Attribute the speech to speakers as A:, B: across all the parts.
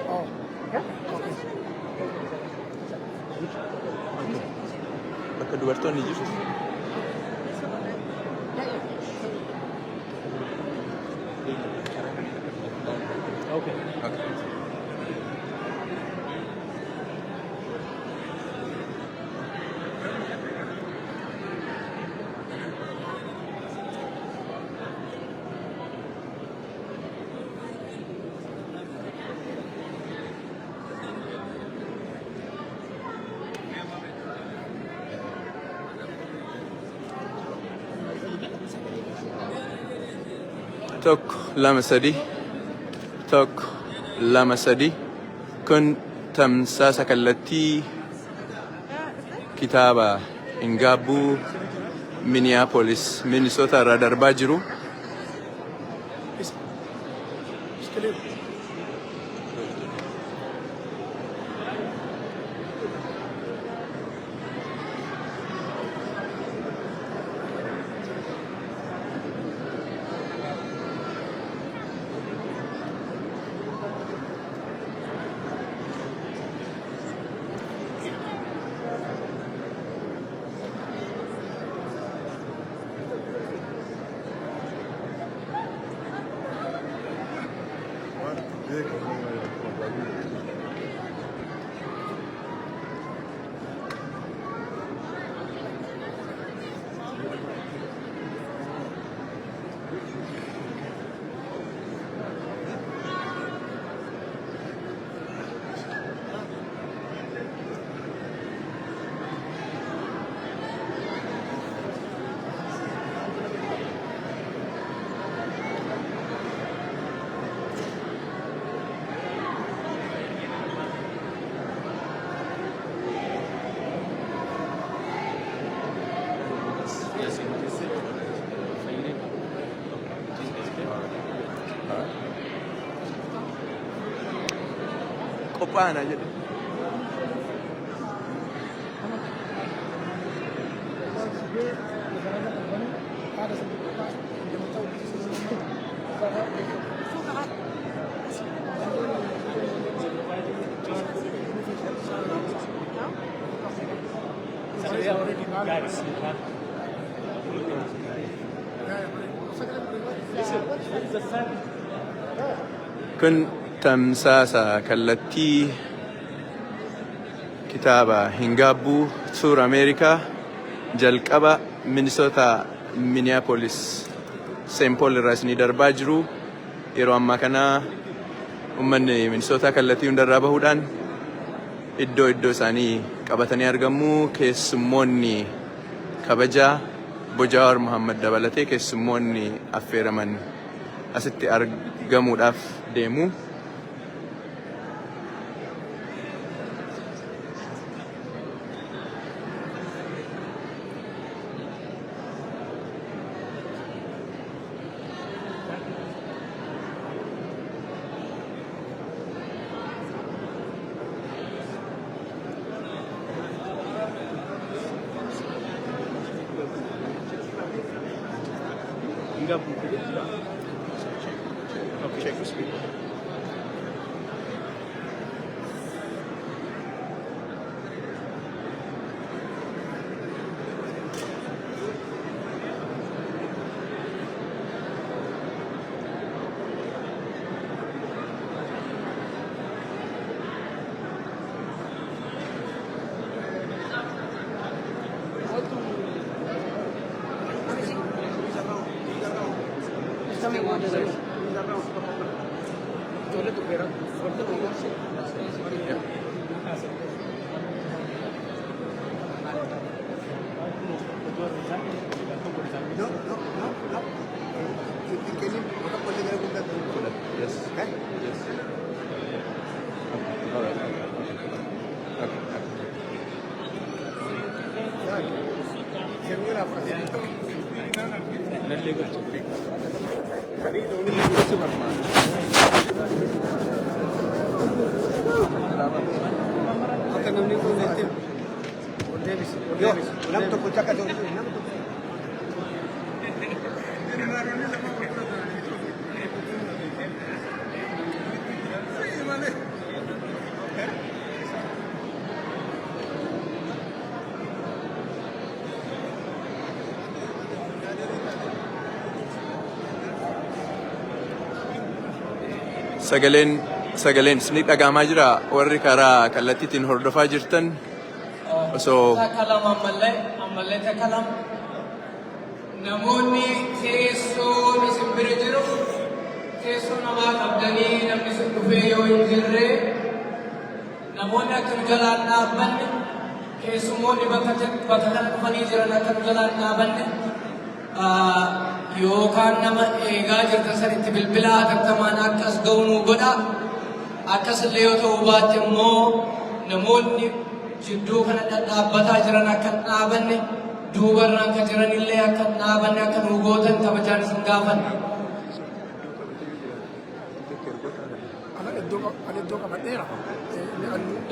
A: Oh.
B: Bakka dubartoonni jiru.
A: Okay.
B: Tokko lama sadii tokko lama sadii kun tamsaasa kallattii kitaaba Hingaabbuu Minneapolis Minnesota irraa darbaa jiru. Qophaa'ana jedhe. Kun tamsaasa kallattii kitaaba Hingaabbuu Suur Ameerikaa jalqaba Minnesota Minneapolis St. Paul irraa isinii darbaa jiru. Yeroo ammaa kana uummanni Minnesota kallattii hundarraa bahuudhaan iddoo isaanii qabatanii argamu. Keessummoonni kabajaa Bojaawar Muhammad dabalatee keessummoonni affeeraman asitti argamuudhaaf deemu.
A: Check the speed.
B: sagaleen isin dhagahamaa jira warri karaa kallattiitiin hordofaa jirtan osoo
A: Takalam ammallee takalam namoonni teessoo isin bira jiru teessoo namaa qabdanii namni sun dhufee yoo hin jirre namoonni akka nu jalaan dhaabbanne keessumoonni bakka kana dhufanii jiran akka nu jalaan dhaabanne yookaan nama eegaa jirtan sanitti bilbila hatattamaan akkas ga'u nu godha. Akkasillee yoo ta'u baatte immoo namoonni jidduu kana dhadhaabbataa jiran akka hin dhaabanne duubarra akka jiranillee akka hin dhaabanne akka nu gootan kabajaan isin gaafanna.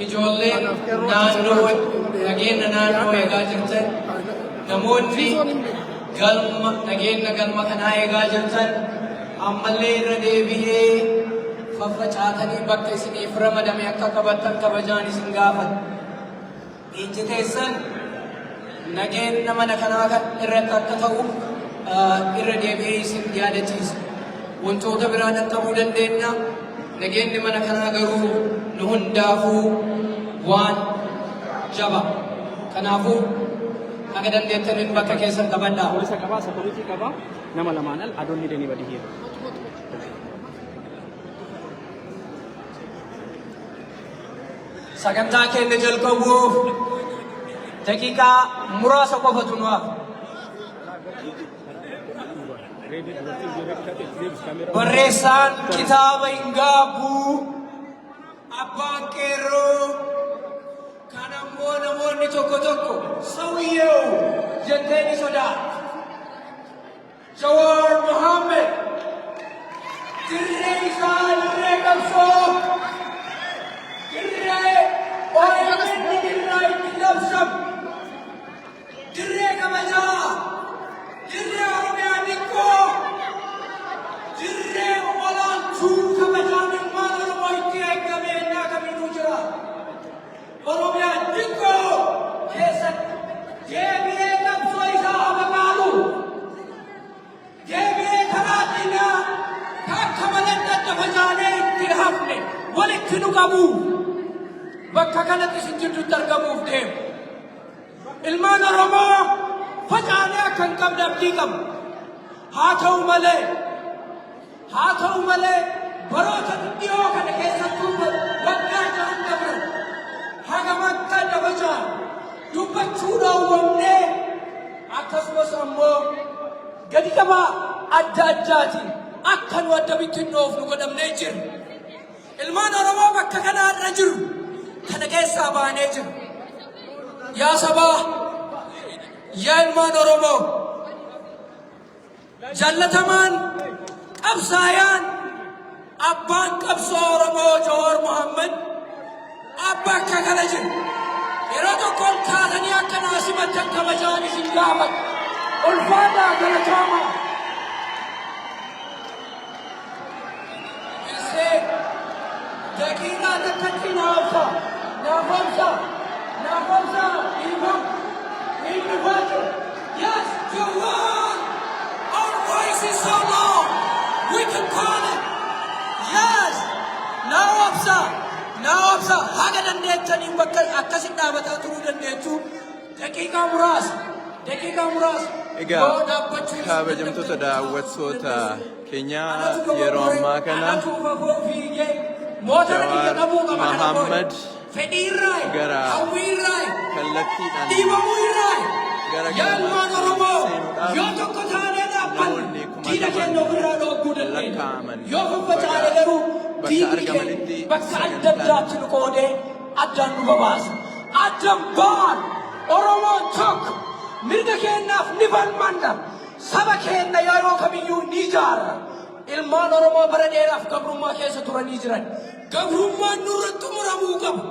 A: Ijoolleen naannoo nageenya naannoo eegaa jirtan namoonni nageenya galma kanaa eegaa jirtan ammallee irra deebi'ee faffacaatanii bakka isiniif ramadame akka qabattan kabajaan isin gaafata. Ijji teessan nageenya mana kanaa kan irratti akka ta'u irra deebi'ee isin yaadachiisa. Wantoota biraa dhaqqabuu dandeenya. Nageenyi mana kanaa garuu nu hundaafuu waan jaba. Kanaafuu akka dandeettaniin bakka keessan qabadhaa.
C: Polisa qabaa, security qabaa, nama lamaan al I don't need anybody here.
A: Sagantaa keenya jalqabuuf daqiiqaa muraasa qofatu nu hafa. Barreessaan kitaaba Hingaabbuu abbaan qeerroo kan ammoo namoonni tokko Sawiyyoo jettee ni sodaatu. Jawaar Mohammed dirree isaa dirree qabsoo dirree OMN dirraa itti labsamu dirree kabajaa dirree Oromiyaa xiqqoo dirree olaantuu kabajaan ilmaan Oromoo itti eegamee naa kamiinuu jira. Oromiyaa xiqqoo keessatti deebi'ee qabsoo isaa abaqaalu deebi'ee karaa diinaa akka malee daddafajaanee itti hafne walitti nu qabu bakka kanatti isin jidduutti argamuuf deemu. Ilmaan Oromoo facaanee akka hin qabne abdii qabu. Haa ta'u malee baroota dhiyoo kana keessattuu waggaa jahan dabran hagamatti dabajaan dubbachuu dhaawwamnee akkasumas ammoo gadi qabaa adda addaatiin akka nu adda bittinnoofnu godhamnee jiru. Ilmaan Oromoo bakka kanaa irra jiru kana keessaa baanee jiru. Yaa sabaa, yaa ilmaan Oromoo, jallatamaan qabsaayaan abbaan qabsoo Oromoo Jawaar Mohammed abbaa akka kana jiru. Yeroo tokko ol kaatanii akka naasimattan kabajaan isin gaafatu. Ulfaataa galatoomaa. Isee daqiiqaa takkatti naafsa. Yes, Jawaar! Our voice is so low. We can call it. Yes. Now obsa. Haga dandeettanii bakka akkasin dhaabataa turuu dandeettu. Daqiiqaa muraasa.
B: Egaa kabajamtoota daawwattoota keenyaa yeroo ammaa kana Jawaar Mohammed gara kallattiidhaan gara namoonni lakkaa'aman bakka argamanitti
A: bakka adda addaatti nu qoodee addaan nu babaasa. Addaan ba'an Oromoon tokko mirga keenyaaf ni falmanna. Saba keenya yeroo kamiyyuu ni ijaarra. Ilmaan Oromoo bara dheeraaf gabrummaa keessa turanii jiran. Gabrummaan nurratti muramuu qabu.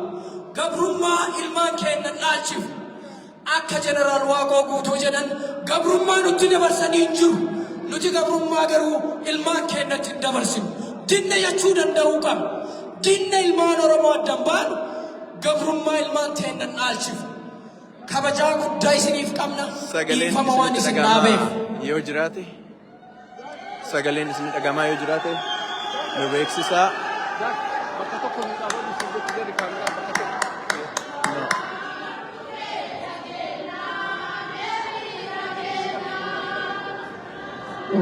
A: Gabrummaa ilmaan keenya dhaalchifu. Akka jeneraal Waaqoo guutuu jedhan gabrummaa nutti dabarsanii hin jiru. Nuti gabrummaa garuu ilmaan keenyatti hin dabarsinu. Dinna jechuu danda'uu qabna. Dinna ilmaan Oromoo addan baanu gabrummaa ilmaan keenya dhaalchifu. Kabajaa guddaa isiniif qabna. Dhiifama waan isin dhaabeef.
B: Yoo jiraate sagaleen isin dhagamaa yoo jiraate nu beeksisaa.
C: Bakka tokko ni qaban sirriitti gadi kaameraa bakka tokko.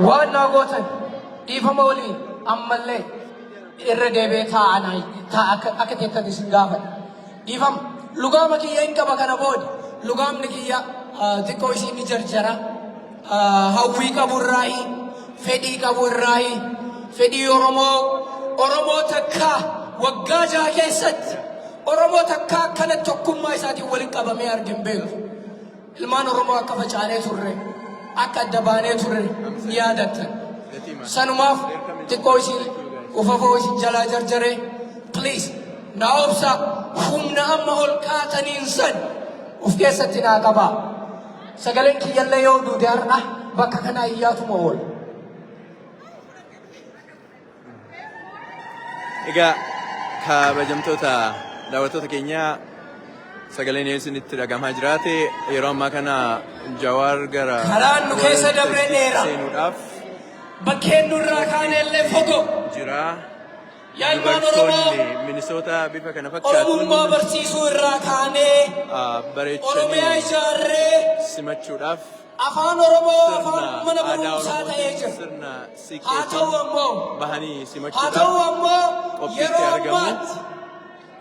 A: Waan gootan dhiifama waliin ammallee irra deebee ta'a akka teettan isin gaafadha. Dhiifama lugaama kiyya hin qaba kana booda lugaamni kiyya xiqqoo isiin ni jarjara hawwii qaburraayi fedhii qaburraayi fedhii Oromoo takkaa waggaa jaha keessatti Oromoo takkaa akkana tokkummaa isaatiin waliin qabamee argin beeku. Ilmaan Oromoo akka facaanee turre akka adda baanee turre ni yaadattan. Sanumaaf xiqqoo isin ufafoo isin jalaa jarjaree please na obsa humna amma ol kaataniin san of keessatti naa qabaa. Sagaleen kiyyallee yoo duude har'a bakka kanaa iyyaatuma oola.
B: Egaa kabajamtoota daawwattoota keenyaa sagaleen isinitti dhagahamaa jiraate yeroo ammaa kana Jawaar gara
A: karaan nu keessa dabree dheera
B: seenuudhaaf
A: bakkeen nurraa kaanellee fagoo
B: jira.
A: Ilmaan Oromoo
B: Minisoota bifa kana fakkaatuun
A: Oromummaa barsiisuu irraa kaanee Oromiyaa ijaarree
B: simachuudhaaf
A: afaan Oromoo afaan mana barumsaa ta'ee jira.
B: sirna
A: Haa ta'u ammoo
B: bahanii
A: haa
B: simachuudhaaf
A: ta'u ammoo
B: qophiitti
A: yeroo
B: argamu.
A: ammaatti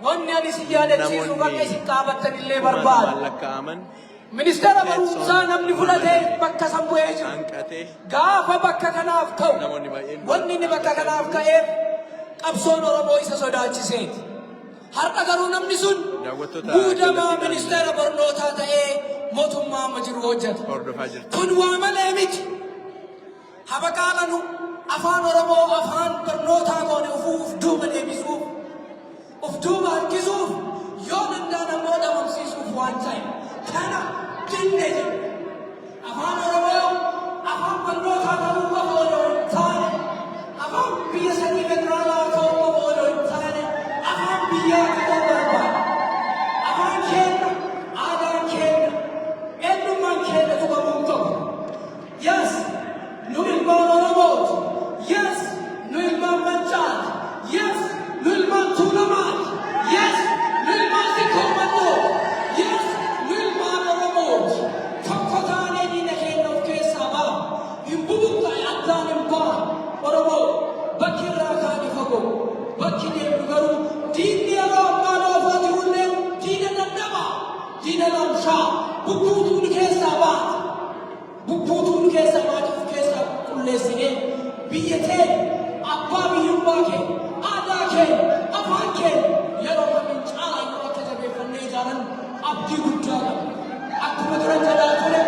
A: wanni ani si yaadachiisu bakka isin qaabattanillee barbaada.
B: lakkaa'aman
A: Ministeera barumsaa namni fudhatee bakka san bu'ee jiru.
B: hanqatee
A: Gaafa bakka kanaaf ka'u
B: namoonni baay'een
A: wanni inni bakka kanaaf ka'eef qabsoon Oromoo isa sodaachiseeti. Har'a garuu namni sun
B: daawwattoota
A: muudamaa ministeera barnootaa ta'ee mootummaa amma jiru hojjeta.
B: hordofaa jirtu.
A: Kun waa malee miti. Haba qaalanu afaan Oromoo afaan barnootaa goone uf duuba deebisuuf uf duuba harkisuuf yoo danda'an ammoo dhabamsiisuuf waan ta'e. Kana dinne jedhu afaan Oromoo afaan barnootaa ta'uu qofa odoo hin taane afaan biyya sanii federaalaa ta'uu qofa odoo hin taane afaan biyyaa ta'uu barbaada. Afaan keenya aadaan keenya eenyummaan keenya tuqamuu qabu. Yes, nu ilmaan Oromooti. Yes, nu ilmaan Mancaati. Yes, nu ilmaan Tuulamaati. Yes, nu ilmaan Sikkoommannoo. Yes, nu ilmaan Oromooti. Tokko taanee diina keenya of keessaa ba'a. Hin bubuqqa'e addaan hin ba'a. Oromoo bakki irraa kaanii fagoo. Bakki deemnu garuu diinni yeroo ammaa loofaa jirullee diina dadhabaa. Diina lamshaa bubbuutuun keessaa ba'a. Bubbuutuun keessaa baatuuf keessaa qulleessinee biyya keenya abbaa biyyummaa keenya aadaa keenya afaan keenya yeroo kamiin caalaa yoo akka jabeeffannee ijaaran abdii guddaa qaba. Akkuma dura jalaa ture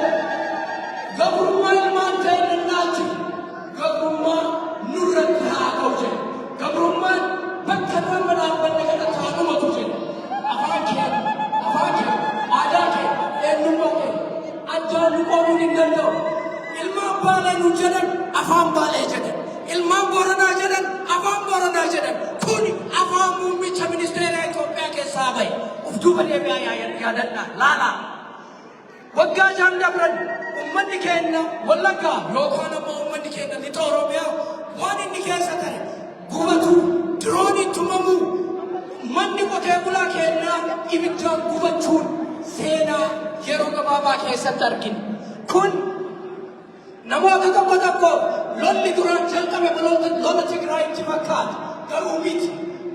A: gabrummaa ilmaan keenya naachi gabrummaa nurratti haa ta'u jedhe. Gabrummaan bakka nama dhaabbanne kanatti haa dhumatu jedhe. Afaan keenya aadaa keenya eenyummaa keenya addaan nu qooduu hin danda'u. Ilmaan Baalee nu jedhan afaan Baalee jedhan. Ilmaan Booranaa jedhan afaan Booranaa jedhan. Kun afaan muummicha ministeera Itoophiyaa keessaa bahe. Of duuba deebi'aa yaadadhaa laalaa. Waggaa jaan dabran uummanni keenya Wallaggaa yookaan ammoo uummanni keenya lixa Oromiyaa waan inni keessa ta'e gubatu dirooniin tumamuu manni qotee bulaa keenyaa ibiddaan gubachuun seenaa yeroo gabaabaa keessatti argina. Kun namoota tokko tokko lolli duraan jalqabe lola Tigraayitti fakkaata. Garuu miti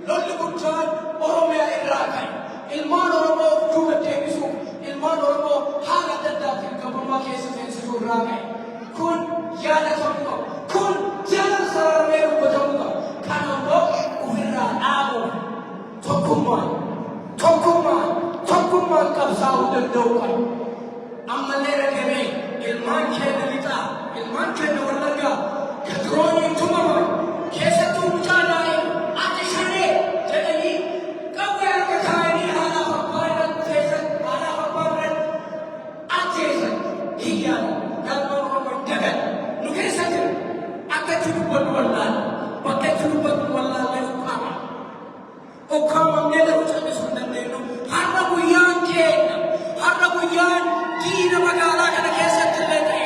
A: lolli guddaan Oromiyaa irraa ka'e. Ilmaan Oromoo of duuba deebisuuf ilmaan Oromoo haala adda addaatiin gabrummaa keessa seensisuu irraa ka'e. Kun yaadatamuu qaba. Kun jala sararamee dubbatamuu qaba. Kana immoo ofirraa dhaabuuf tokkummaan qabsaa'uu danda'uu qaba. Ammallee rakkabee ilmaan keenya lixaa ilmaan keenya Wallaggaa ka dirooniin tumaman keessattuu mucaa daa'ima ati shanee jedhanii qawwee harka kaa'anii haadhaaf abbaa irratti teessan haadhaaf abbaa irratti ajjeesan hiyyaan galmaan Oromoo dagan nu keessa jiru akka itti dubbannu wallaala bakka itti dubbannu wallaallee ukkaama ukkaamamnee lafa callisuu hin dandeenyu har'a guyyaan keenya har'a guyyaan diina magaalaa kana keessatti illee ta'e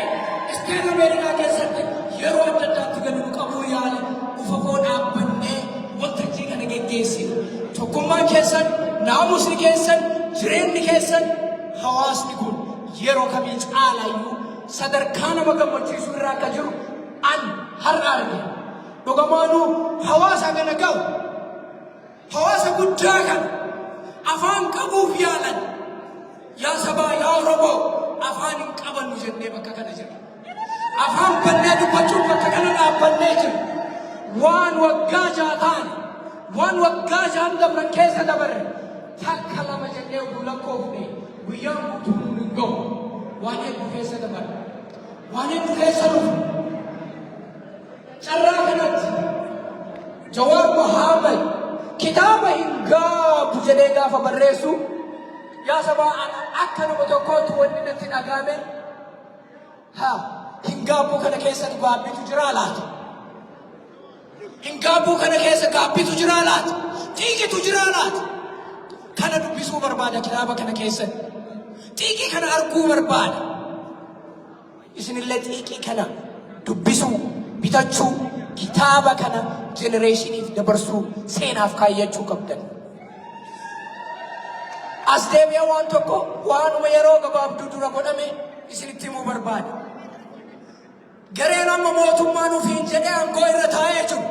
A: isteet Ameerikaa keessatti yeroo adda addaatti gadi nu qabuu yaale ufafoo dhaabbannee waltajjii kana geessine. Tokkummaan keessan, naamusni keessan, jireenyi keessan, hawaasni kun yeroo kamii caalayyuu sadarkaa nama gammachiisuu irraa akka jiru an har'a arge. Dhugamaanuu hawaasa kana qabu, hawaasa guddaa kana afaan qabuuf yaalan. Yaa sabaa yaa Oromoo afaan hin qabannu jennee bakka kana jirra. Afaan bannee dubbachuuf bakka kana dhaabbannee jirra. Waan waggaa jaataan, waan waggaa jaan dabran keessa dabarre takka lama jennee utuu lakkoofne guyyaan guutuu hin ga'u. Waan hedduu keessa dabarre, waan hedduu keessa dhufu. Carraa kanatti Jawaar Mohaammed kitaaba hin gaabu jedhee gaafa barreessu yaa sabaa akka nama tokkootti wanni natti dhagahame hin gaabuu kana keessa gaabbitu jira laata? Hin gaabuu kana keessa gaabbitu jira laata? Xiiqitu jira laata? Kana dubbisuu barbaada kitaaba kana keessatti. Xiiqii kana arguu barbaada. Isinillee xiiqii kana dubbisuu, bitachuu, kitaaba kana jenereeshiniif dabarsuu, seenaaf kaayyachuu qabdan. As deebi'ee waan tokko waanuma yeroo gabaabduu dura godhame isinitti himuu barbaada. Gareen amma mootummaa nuufiin jedhee aangoo irra taa'ee jiru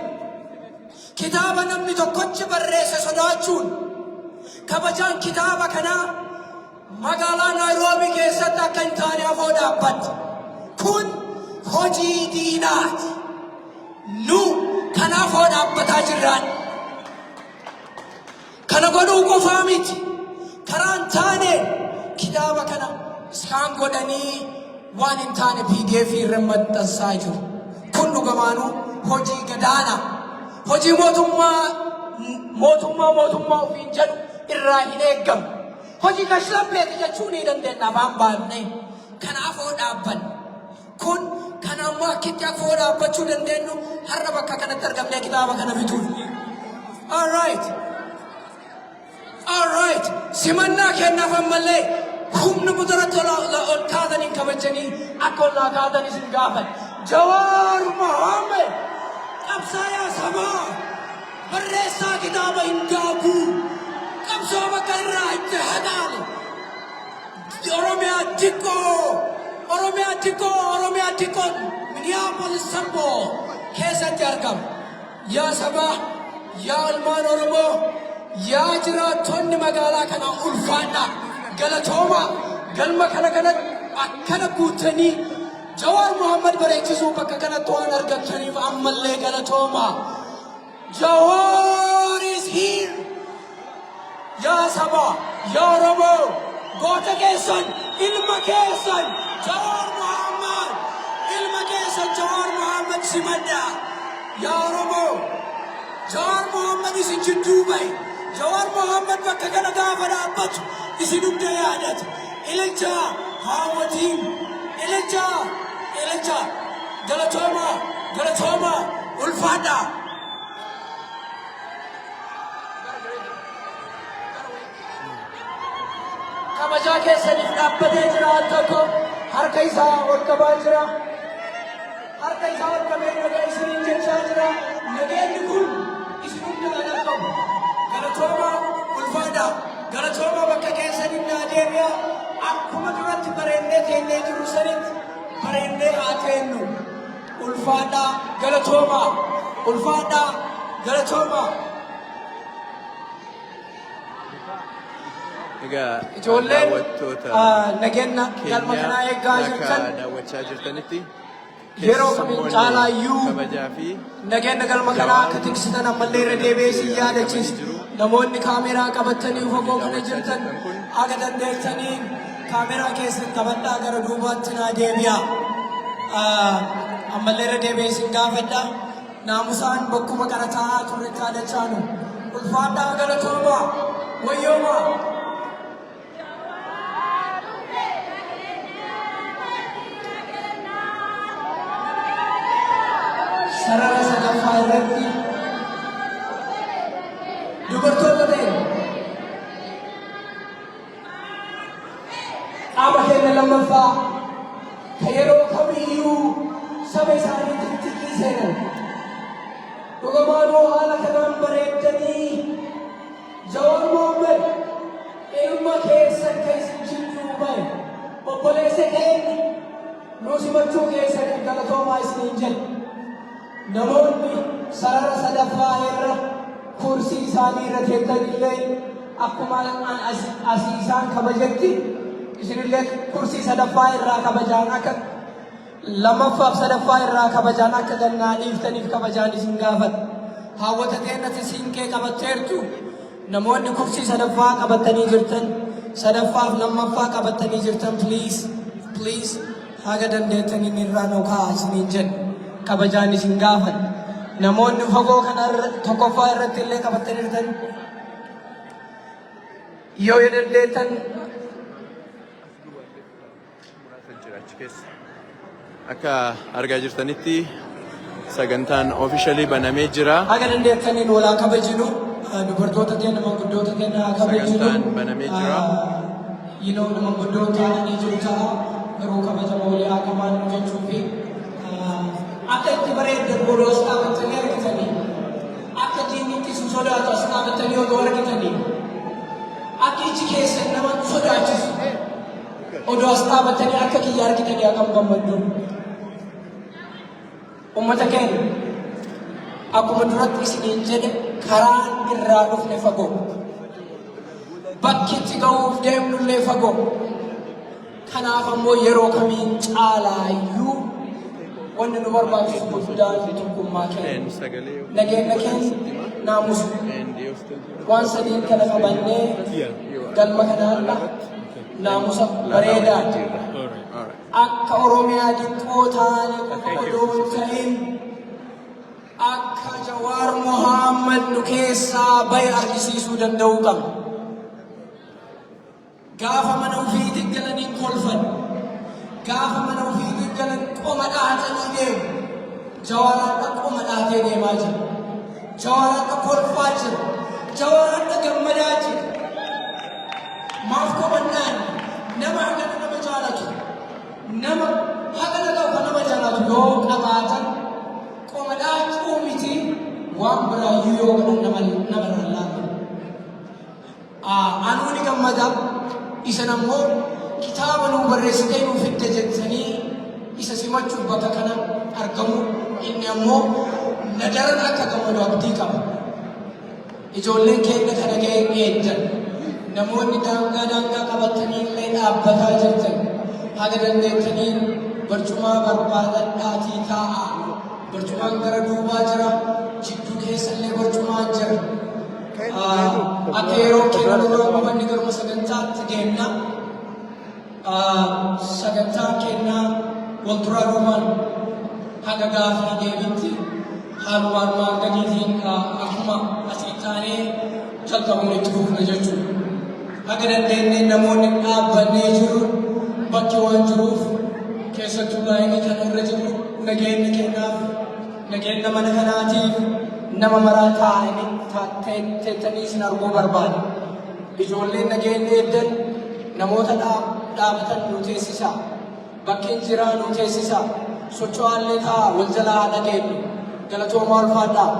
A: kitaaba namni tokkochi barreesse sodaachuun kabajaan kitaaba kanaa magaalaa Naayiroobii keessatti akka hin taane afoo dhaabbatti. Kun hojii diinaati. Nu kanaafoo dhaabbataa jirraan. Kana godhuu qofaa miti. Karaan taane kitaaba kana isaan godhanii waan hin taane PDF irra maxxansaa jiru. Kun dhugamaanuu hojii gadaana. Hojii mootummaa ofiin jedhu irraa hin eeggamu. Hojii kashlabbeeti jechuu ni dandeenya afaan baafnee. Kanaafoo dhaabbanne. Kun kan ammoo akkitti afoo dhaabbachuu dandeenyu har'a bakka kanatti argamnee kitaaba kana bituuf. All right. Simannaa kennaaf ammallee humna mudaratti ol kaataniin kabajanii akka ol kaatan isin gaafan. Jawaar Mohaammed qabsaayaa sabaa barreessaa kitaaba hin gaabuu qabsoo bakka irraa itti hataale. Oromiyaa xiqqoo Minneapolis Samboo keessatti argama. Yaa sabaa, yaa ilmaan Oromoo, yaa jiraattonni magaalaa kana ulfaadhaa galatooma galma kana akkana guutanii Jawaar Mohaammed bareechisuu bakka kanatti waan argataniif ammallee galatooma. Jawaar is here. Yaa sabaa, yaa Oromoo, goota keessan, ilma keessan, Jawaar Mohaammed, ilma keessan Jawaar Mohaammed simadhaa. Yaa Oromoo, Jawaar Mohaammed isin jidduu bahe. Jawaar Mohaammed bakka kana gaafa dhaabbatu isin hunda yaadata. Ililcha haawwatiin, ililcha galatooma ulfaadhaa. Kabajaa keessaniif dhaabbatee jira tokko harka isaa ol qabaa jira. Harka isaa ol qabee nagaa isiniin jechaa jira. Nageenyi kun isin hunda qabu. Galatooma ulfaadhaa. Galatooma bakka keessaniif naa deebi'a. Akkuma duratti bareennee teennee jiru sanitti bareennee haa teennu. Ulfaadhaa galatooma. Ulfaadhaa galatooma. Ijoolleen nageenya galma kanaa eeggaa jirtan yeroo kamiin caalaayyuu nageenya galma kanaa akka tiksitan ammallee irra deebi'ee si yaadachiisa. Namoonni kaameraa qabatanii fagoo kana jirtan akka dandeessanii kaameraa keessatti qabadhaa gara duubaatti naa deebi'a. Ammallee irra deebi'ee si gaafadha. Naamusaan bakkuma kana taa'aa turre taadachaanu. Ulfaadhaa galatooma wayyooma. Sarara sadaffaa irratti dubartoota ta'e qaama keenya lammaffaa kan yeroo kamiyyuu saba isaaniitti xiqqii seenan dhugumaanuu haala kanaan bareeddanii Jawaar Mohammed ilma keessan keessan jidduu bahe obboleessa keenya nuu simachuu keessan galatoomaa isiniin jedhe namoonni sarara sadaffaa irra kursii isaanii irra teessanillee akkuma asii isaan kabajetti isinillee kursii sadaffaa irraa kabajaan akka lamaffaaf sadaffaa irraa kabajaan akka gannaa dhiiftaniif kabajaan isin gaafadha. Hawwata teennati siinqee qabatteertu namoonni kursii sadaffaa qabatanii jirtan sadaffaaf lammaffaa qabatanii jirtan please haga dandeettaniin irraa nokaa isiniin jedhu kabajaan isin gaafadha. Namoonni fagoo kana tokkoffaa irratti illee qabatanii jirtan yoo dandeettan
B: akka argaa jirtanitti sagantaan officially banamee jira.
A: Haga dandeettaniin walaa kabajinu dubartoota keenya manguddoota keenya kabajinu.
B: Sagantaan banamee jira.
A: Manguddoota ni jiru ta'a garuu kabajama walii haqamaan jechuu fi akka itti bareeddan godhu as dhaabattanii argitanii akka diinitti isin sodaatu as dhaabattanii odoo argitanii akka iji keessan nama sodaachisu odoo as dhaabattanii akka kiyya argitanii akkam gammaddu. Ummata keenya akkuma duratti isiniin jedhe karaan irraa dhufne fagoo bakki itti ga'uuf deemnullee fagoo kanaaf ammoo yeroo kamiin caalaayyuu wanni nu barbaachisu guddaan tokkummaa keenya nageenya keenya naamusa waan sadiin kana qabannee galma kanaarra naamusa bareedaa akka Oromiyaa diqqoo taane odoo ta'in akka Jawaar Mohammed nu keessaa bahe argisiisuu danda'uu qabna. Gaafa mana ofiitti galaniin kolfan gaafa mana ofiitti galan qoma dhaatanii deemu Jawaaraan qoma dhaatee deemaa jira. Jawaaraan kolfaa jira. Jawaaraan gammadaa jira. Maaf komannaan nama hagana nama jaalatu nama hagana qabu nama jaalatu yoo qabaatan qoma dhaachuu miti waan biraayyuu yoo godhan nama lallaatu. Anuu ni gammada. Isan ammoo kitaaba nuu barreessitee nuu fidde jettanii isa simachuuf bakka kana argamu inni ammoo nadaran akka gammadu abdii qaba. Ijoolleen keenya kana ga'ee eeggan namoonni daangaa qabatanii illee dhaabbataa jirtan haga dandeettanii barcumaa barbaadadhaatii taa'a. Barcumaan gara duubaa jira jidduu keessallee barcumaan jira. Akka yeroo keenya duraan uummanni garuma sagantaatti deemna sagantaa keenya walduraa duumaan haga gaafii deebitti haalumaan maangadiitiin akkuma asii taanee jalqabuun itti fufna jechuudha. Haga dandeenyee namoonni dhaabbannee jiru bakki waan jiruuf keessattuu baay'inni kan irra jiru nageenya keenyaaf nageenya mana kanaatiif nama maraa taa'anii teettanii isin arguu barbaada. Ijoolleen nageenya eegdan namoota dhaabatan nu teessisaa. Bakkeen jiraa nu teessisaa. Socho'aallee ta'a wal jalaa dhageenyu. Galatoomaa ulfaadhaa.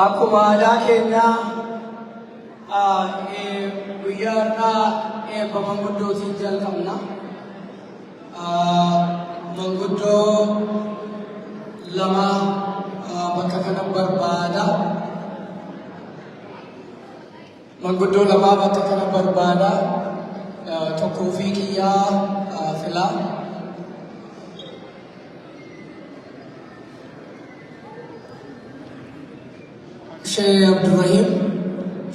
A: Akkuma aadaa keenyaa guyyaa irraa eebba manguddootiin jalqabna. Manguddoo lama bakka kana barbaada. manguddoo lamaa bakka kana barbaada. Tokkoo fi kiyyaa filaa.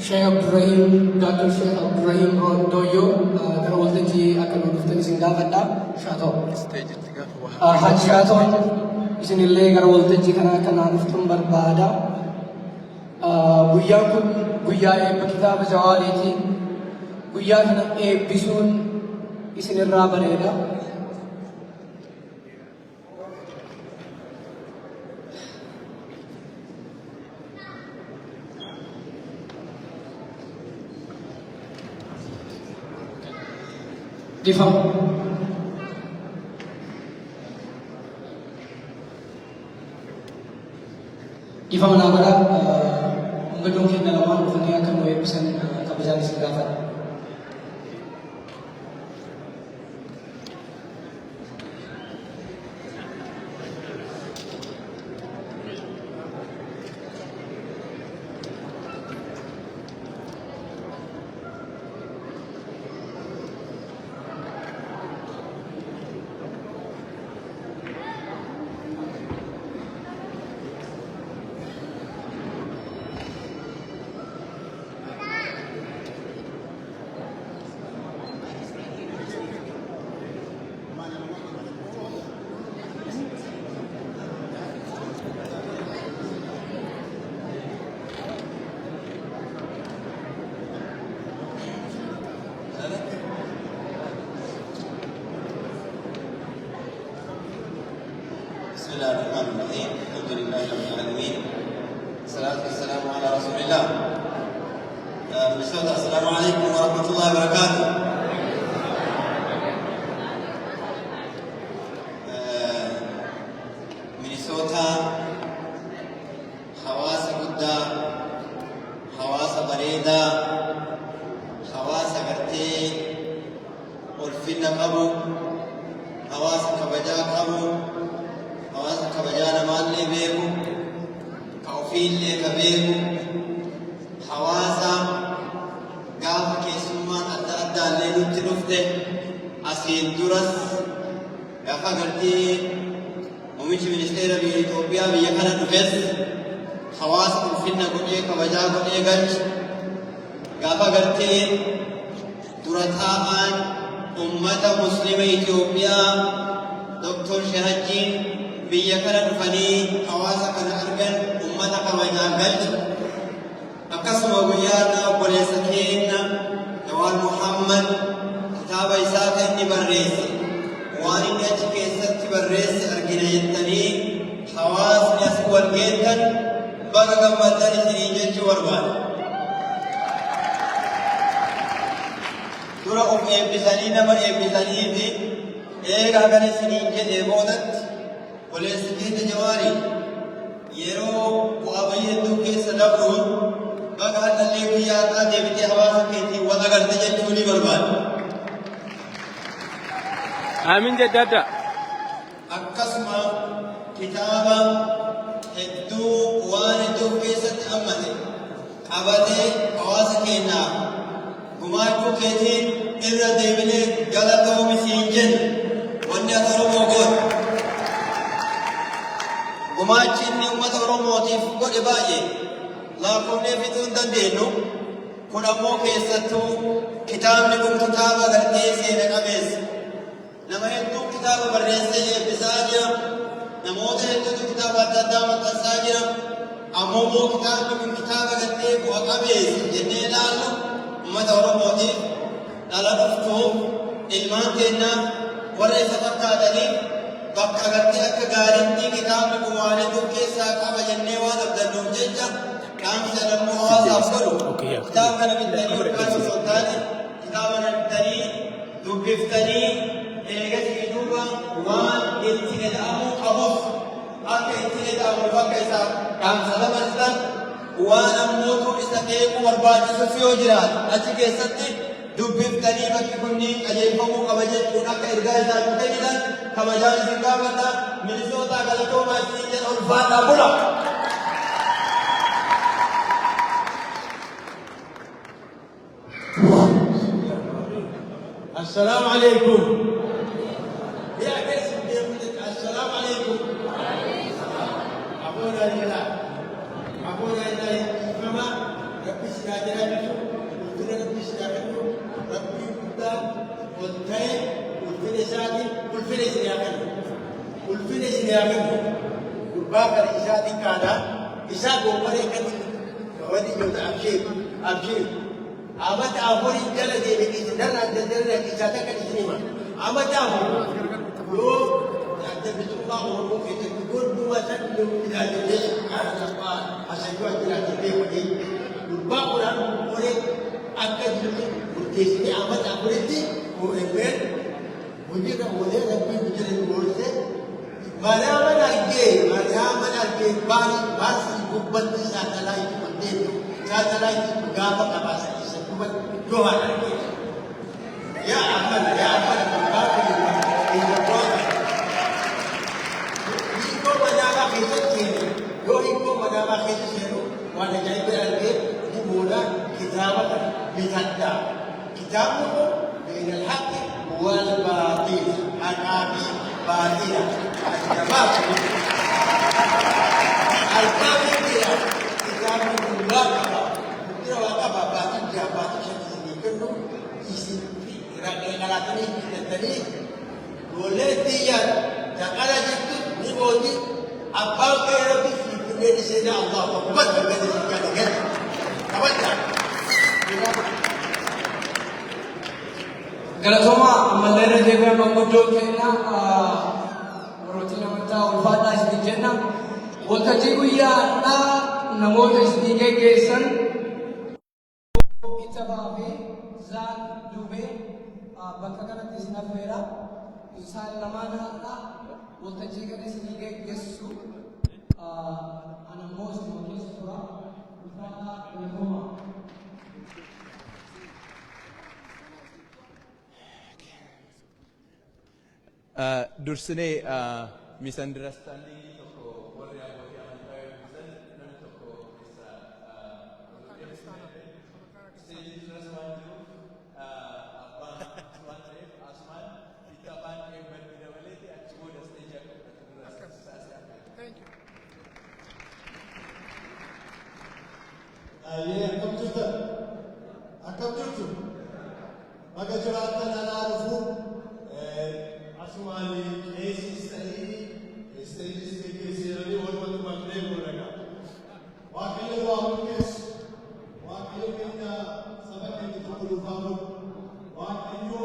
A: Sheikh Abdurrahim, Dr. Sheikh Abdurrahim Doyo, gara waltajjii akka nu dhuftan isin gaafadha. Shaatoo. Haji Shaatoo isinillee gara waltajjii kana akka naa dhuftan barbaada. Guyyaan kun guyyaa eebba kitaaba Jawaariiti. Guyyaa kana eebbisuun isinirraa bareeda. Difam. Difam naamara mangguddoo keenya lamaan dhufanii akka nu eebbisan kabajaan isin gaafadha.
D: بسم الله الرحمن الرحيم الحمد لله رب العالمين الصلاة والسلام على رسول الله السلام عليكم ورحمة الله وبركاته مينيسوتا حواس قدّا حواس بريدة حواس قرتي والفن قبو حواس كبجا قبو hawaasa kabajaa namaallee beeku ka ofiillee ka beeku hawaasa gaafa keessummaan adda addaallee nutti dhufte asiin duras gaafa gartii muummichi ministeera biyya Itoophiyaa biyya kana dhufes hawaasa ulfinna godhee kabajaa godhee galche gaafa gartii dura taa'aan ummata muslima Itoophiyaa Dr. Shahajjiin biyya kana dhufanii hawaasa kana argan ummata kabajaa galche akkasuma guyyaadha obboleessa keenya Jawaar Muhammad kitaaba isaa kan inni barreesse waan inni achi keessatti barreesse argina jettanii hawaasni as wal geettan baga gammaddan isiniin jechuu barbaada. Dura of eebbisanii nama eebbisanii fi eegaa kan isiniin jedhee boodatti Olessi keenya Jawaari yeroo bu'aa bayii hedduu keessa dabruun baga hadhallee guyyaa har'aa deebitee hawaasa keetiin wal agarte jechuu ni barbaada.
C: Amiin jedhadha.
D: Akkasuma kitaaba hedduu waan hedduu keessatti hammate qabatee hawaasa keenyaaf gumaachuu keetiin irra deebinee galatoomi siin jenna wanni ati Oromoo goote. Gumaachi inni uummata Oromootiif godhe baay'ee laafonnee fixuu hin dandeenyu kun ammoo keessattuu kitaabni kun kitaaba gartee seena qabeessa nama hedduu kitaaba barreessee eebbisaa jira namoota hedduutu kitaaba adda addaa maxxansaa jira ammoo kitaabni kun kitaaba gartee bu'a qabeessa jennee ilaallu uummata Oromootiif dhala dhuftuuf ilmaan keenyaaf warra isa fakkaataniif bakka gartee akka gaariitti kitaabni kun waan hedduu keessaa qaba jennee waan abdannuuf jecha dhaamsa dammoo hawaasaaf godhu kitaaba kana bittanii yookaan osoo hin taane kitaaba kana bittanii dubbiftanii eegasii duuba waan itti jedhamuu qabuuf akka itti jedhamuuf akka isaa dhaamsa dabarsan waan ammootu isa eeguu barbaachisus yoo jiraate achi keessatti dubbiftanii bakki kunniin qajeelfamuu qaba jechuun akka ergaa isaa kennitan kabajaan isin gaafata Minnesota galatoomaa isin jedha ulfaadhaa bula. السلام عليكم يا كيس السلام عليكم أبونا الكلام أبونا إلهي فما ربي سيادنا بشو قلتنا ربي سيادنا ربي قدام والتاي والفني سادي والفني سيادنا والفني سيادنا والباقر إسادي كانا إساد ومري كتن ودي جوز أبشير أمت أفوري جلدي بكيس درنا درنا كيساتك الإسلام أمت أفوري لو تبي تقطع وممكن تقول بواسطة إلى الجيش على الأسباب أسجوا إلى الجيش ودي والباقي أفوري أكيد والجيشني أمت أفوري دي وإبن وجينا موديل ربي بجري بورسة مريم الجيش باري باس يقبل ساتلايت مدين ساتلايت جابا كباسة يسكبل جوهر الجيش يا أمل باقي إنجبوا إيكو مجالا خيسة سيرو يو إيكو مجالا خيسة سيرو وانا جايب الجيش جمولا كتابة بيتادا كتابه بين الحق والباطل الآبي باطلا الجواب الكافر كتاب المراقبة مراقبة باطل جابات شخصي كنو يسي رقلاتني كتني ولديا تقال جبت نبودي أباو كيربي في كبير سيدنا الله أكبر كبير سيدنا كبير تبجع
A: Galatoma malera jebe mangudo kena rotina mata ulfata isni jenna wata jiguya na namota isni gesan itababe zan dube bakagana tisna fera insan lamana na wata jigana isni gesu anamos makisura ulfata galatoma
B: Dursine misunderstanding tokko warri abbootii amantaa eebbisan namni tokko isa isteejii duras waan jiruuf abbaan waan ta'eef asumaan itti afaan eebbatti dabaleeti achi booda isteejii akka fudhatu duras saasii
E: akkam jirtu baga jiraattan anaa dhufu asumani keesi stages keesiranii walumatti maknee godhaga waaqayyo waa mul'eessu waaqayyo keenya saba keenya tokko dhufamu waaqayyo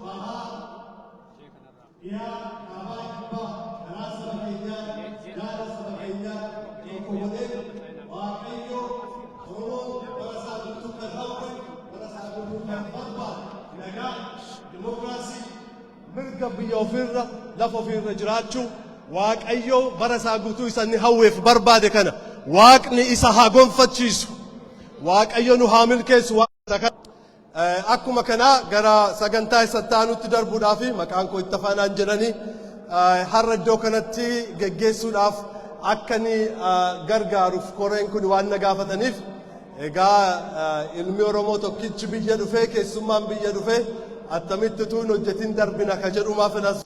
E: bahaa dhiyaa kaabaa kibbaa karaa saba keenyaa yaada saba keenyaa tokko godhee waaqayyo oromoo bara isaa guutuu kan hawwe bara isaa guutuu kan barbaadu nagaa dimokiraasii mirga biyya ofirra lafa ofirra jiraachuu waaqayyo bara isaa guutuu isanni hawweef barbaade kana waaqni isa haa gonfachiisu waaqayyo nu haa milkeessu akkuma kana gara sagantaa isattaanutti darbuudhaaf maqaan koo itti afaanaan jedhanii har'a iddoo kanatti geggeessuudhaaf akkani gargaaruuf koreen kun waan na gaafataniif egaa ilmi Oromoo tokkichi biyya dhufee keessummaan biyya dhufee attamitti tuun hojjetin darbina ka jedhumaa finas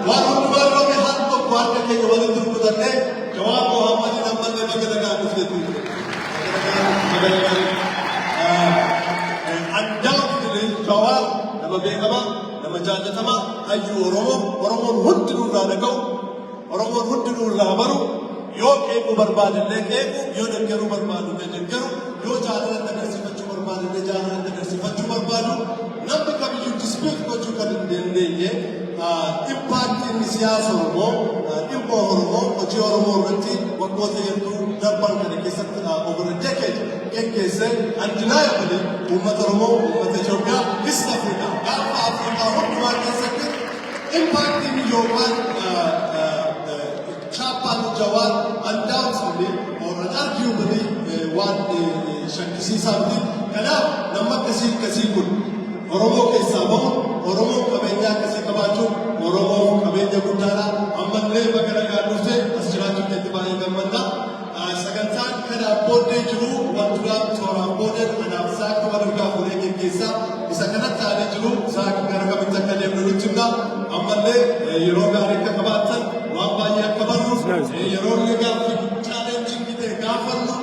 E: waan hundumaa roome haan tokko harka keenya walitti rukutannee jawaab Muhammadin ammallee baga nagaa dhufeetu undoubtedly jawaab nama beekamaa nama jaallatamaa hayyuu Oromoon hundinuu irraa dhaga'u Oromoon hundinuu irraa baru yoo qeequu barbaadillee qeequ yoo deeggaruu barbaadillee deeggaru yoo jaalalatti agarsiifachuu barbaadillee jaalalatti agarsiifachuu barbaadu namni kamiyyuu dispute gochuu kan hin dandeenye impaaktiin siyaasa Oromoo dhimma Oromoo hojii Oromoo irratti waggoota hedduu darban kana keessatti over a decade geggeesse undeniably uummata Oromoo uummata Itoophiyaa East Africa gaafa Afrikaa hundumaa keessatti impaaktiin yookaan chaappaan jawaan undoubtedly or arguably waan shakkisiisaa miti kanaaf nama akkasii kun Oromoo keessaa bahu Oromoo qabeenyaa akkasii qabaachuun Oromoo qabeenya guddaadha ammallee baga nagaa dhuftee as jiraachuun keetti baay'ee gammadna sagantaan kana booddee jiru wantoota tooraan booddee anaaf isaa akka wal argaa fuudhee geggeessaa isa kanatti aanee jiru isaa gara kamitti akka deemnu nutti himna. Ammallee yeroo gaarii akka qabaatan waan baay'ee akka barruuf yeroo inni gaaffii chaalenjii ta'e gaafannu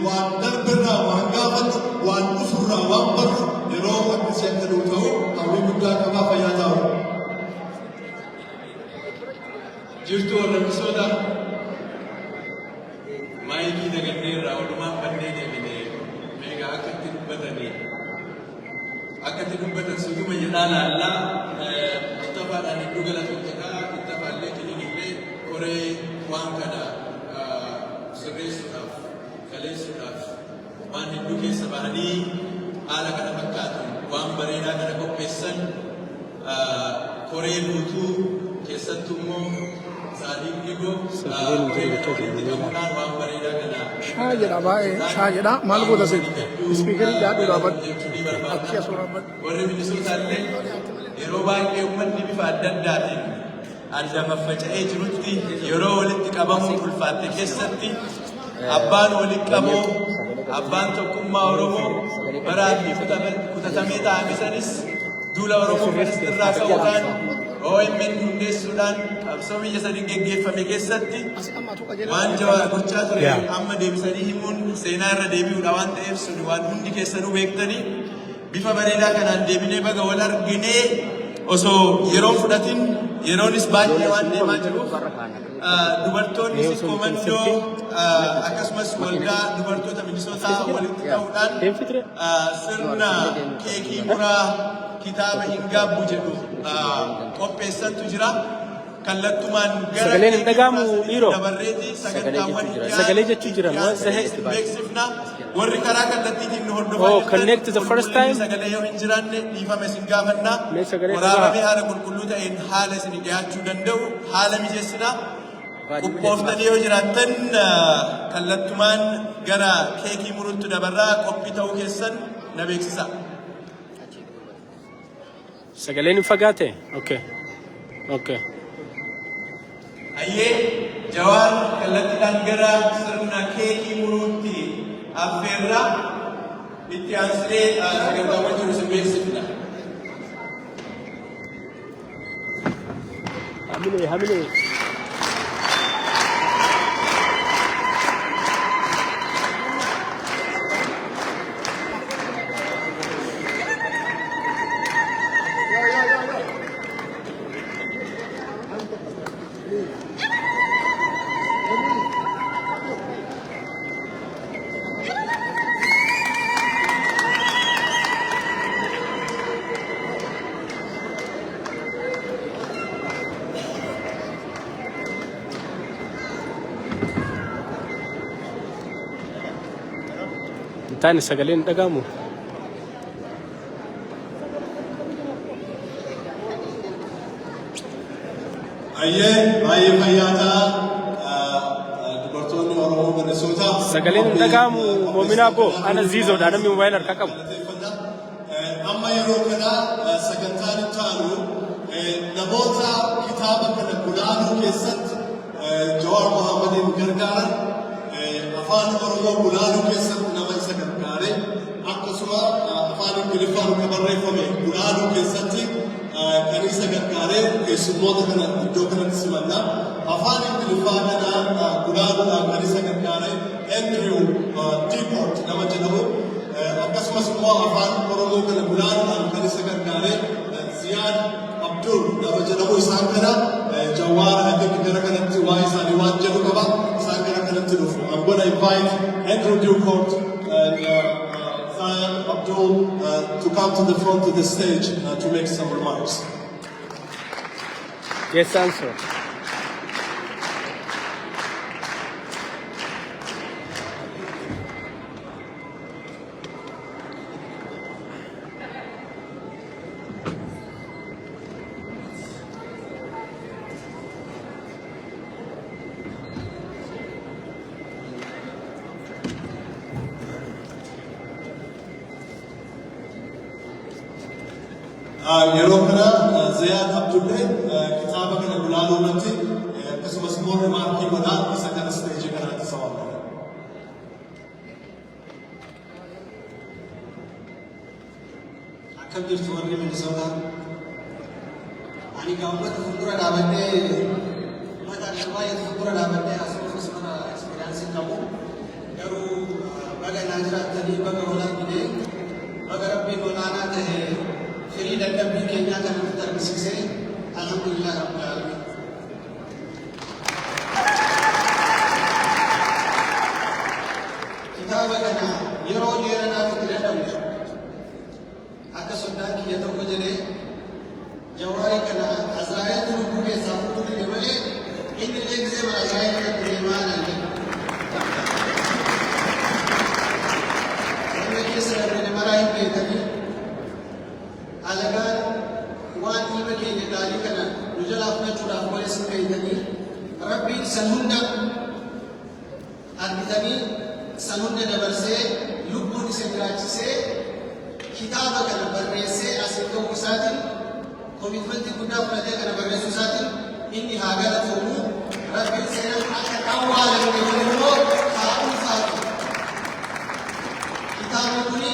E: waan darbirraa waan gaafannu waan dhufurraa waan barru yeroo akkasii akka nuu ta'u hawwii guddaa qabaa fayyaa ta'u.
B: Jirtu warra Minnesota maayikii daganneerraa walumaan bannee deemine meegaa akka itti dubbatanii akka itti dubbatan suguma jedhaa laallaa ittafaadhaan hedduu galatoomtedhaa ittafaallee kiliinillee koree waan kana sirreessuudhaaf kaleessuudhaaf waan hedduu keessa bahanii haala kana fakkaatu waan bareedaa kana qopheessan koree guutuu keessattuu immoo Saadiq Digo waan bareedaa kana
C: Shaajidha baay'ee shaajidha maal goota seetu ispiikarii daadhuu dhaabat achi asuu dhaabat.
B: warri Minisootallee yeroo baay'ee uummanni bifa adda addaatiin adda faffaca'ee jirutti yeroo walitti qabamuun ulfaatte keessatti abbaan walitti qabu abbaan tokkummaa Oromoo baraa fi kutatamee taa'amisanis duula Oromoo irraa ka'uudhaan OMN hundeessuudhaan qabsoo biyya sadii geggeeffame keessatti waan Jawaar gochaa ture amma deebisanii himuun seenaa irra deebi'uudha waan ta'eef sun waan hundi keessanuu beektanii bifa bareedaa kanaan deebinee baga wal arginee osoo yeroon fudhatin yeroonis baay'ee waan deemaa jiruuf dubartoonni komandoo akkasumas waldaa dubartoota Minisootaa walitti ta'uudhaan sirna keekii muraa kitaaba hin gaabbu jedhu qopheessantu jira. Kallattumaan gara
C: sagaleen hin dhagaamu dhiiroo
B: dabarreetii sagantaawwan
C: sagalee jechuu jira
B: beeksifna warri karaa kallattiitiin nu
C: Oh,
B: hordofan
C: connect to the first time.
B: sagalee yoo hin jiraanne dhiifame isin gaafannaa waraabamee haala qulqulluu ta'een haala isin dhiyaachuu danda'u haala mijeessinaa qophooftanii yoo jiraattan kallattumaan gara keekii muruutti dabarraa qophii ta'uu keessan na beeksisa.
C: sagaleen hin fagaate okay okay.
B: Ayyee Jawaar kallattiidhaan gara sirna keekii muruutti affeerraa itti aansinee sagantaawwan jiru isin beeksifna.
C: Hamilee. Tani sagaleen dhagamu.
E: Ayyee baay'ee fayyaata dubartoonni Oromoo Minnesota
C: Sagaleen dhagamu moomina bo ana zizo da namni mobile harka qabu.
E: Amma yeroo kana sagantaan taanu namoota kitaaba kana gulaanuu keessatti Jawaar Mohammadin gargaaran afaan Oromoo gulaanuu keessatti nama isa gargaare akkasuma afaan Ingiliffaan kan barreeffame gulaanuu keessatti kan isa gargaare keessummoota kana iddoo kanatti simanna afaan Ingiliffaa kana gulaanuudhaan kan isa gargaare Andrew Deport nama jedhamu akkasumas immoo afaan Oromoo kana gulaanuudhaan kan isa gargaare Ziyaad Abdul nama jedhamu isaan kana Jawaar akka gara kanatti waa isaanii waan jedhu qaba isaan gara kanatti dhufu. I'm going to invite Andrew Deport and Ziyaad Abdul to come to the front of the stage to make some remarks.
C: Yes, answer.
E: yeroo kana Ziyaad Abdullee kitaaba kana gulaaluu irratti akkasumas immoo rimaarkii godhaa isa kana isteejii kanaatti sababa. akkam jirtu warri Minnesota. Ani gaafata fuuldura dhaabannee uummata adda baay'ee fuuldura dhaabannee asumas mana ekspiriyaansii qabu. Garuu baga naa jiraattanii baga wal argine baga rabbiin olaanaa ta'e firii dadhabbii keenyaa kan nutti argisiise alhamdulillah rabbil aalamiin. Kitaaba kana yeroo dheeraadhaaf itti dadhabne akka soddaan kiyya tokko jedhee jawaarii kana Azraa'eel lubbuu keessaa fuudhuu dide malee inni illee gisee bara Azraa'eel irratti deemaa naan jedhu. Namni keessa darbine maraa hin beekanii alagaan waan ilma keenya gaarii kana nu jalaa fudhachuudhaaf waliin sin beekanii rabbiin san hunda argitanii san hunda dabarsee lubbuun isa jiraachisee kitaaba kana barreessee asiin ta'uu isaatiin komitmentii guddaa fudhatee kana barreessuu isaatiin inni haa galatoomu rabbiin seenaan akka awwaalamne immoo haa ulfaatu. Kitaabni kuni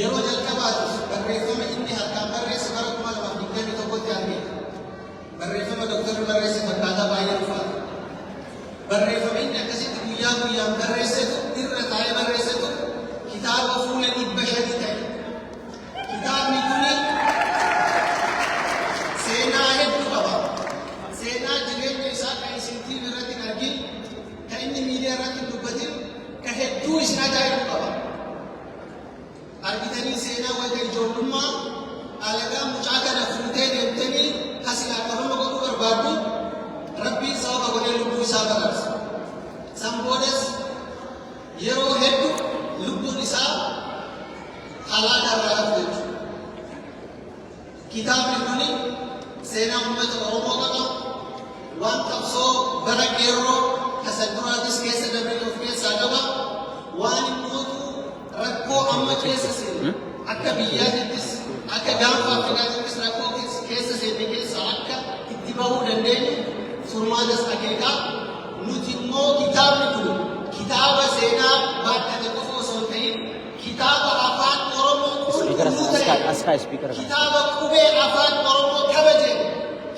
E: yeroo jalqabaatiif barreeffama inni harkaan barreesse bara 2021tti argee barreeffama doktorri barreesse fakkaataa baay'ee ulfaata. Barreeffama inni akkasitti guyyaa guyyaan barreessetu irra taa'ee barreessetu kitaaba fuula 500 ta'e. Kitaabni kuni seenaa hedduu qaba. Seenaa jireenya isaa kan isin TV irratti hin argin, kan inni miidiyaa irratti hin dubbatin, kan hedduu isin ajaa'ibu qaba. Argitanii seenaa wayita ijoollummaa alagaa mucaa kana fuutee deemtanii kasii qabama godhuu barbaaddu rabbiin sababa godhee lubbuu isaa baraarsa. San boodas yeroo hedduu lubbuun isaa halaaka irraa hafu jechuudha. Kitaabni kuni seenaa uummata Oromoo qaba. Waan qabsoo bara qeerroo kasan duraatis keessa dabree of keessaa qaba. Waan immootu rakkoo amma keessa seene akka biyyaatittis akka gaanfa Afrikaatittis rakkoo keessa seene keessa akka itti bahuu dandeenyu furmaatas akeekaa. Nuti immoo kitaabni kun kitaaba seenaa baadhate qofa osoo hin ta'in kitaaba afaan Oromoo qulqulluu ta'e kitaaba qubee afaan Oromoo kabaje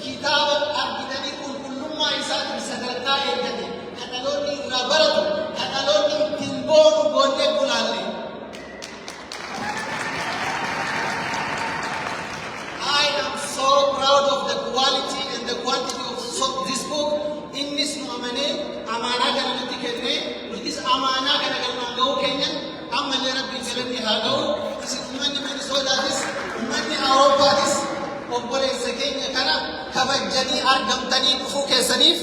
E: kitaaba argitanii qulqullummaa isaatiin sadarkaa eeggate kan dhaloonni irraa baratu kan dhaloonni ittiin boonu boonnee bulaalle. I am so proud of the quality and the quantity of this book. Innis nu amanee amaanaa kana nutti kennee nutis amaanaa kana galmaan ga'uu keenyan ammallee rabbiin jedhanii haa ga'u. Isin uummanni Minisootatis uummanni Awurooppaatis obboleessa keenya kana kabajanii argamtanii dhufuu keessaniif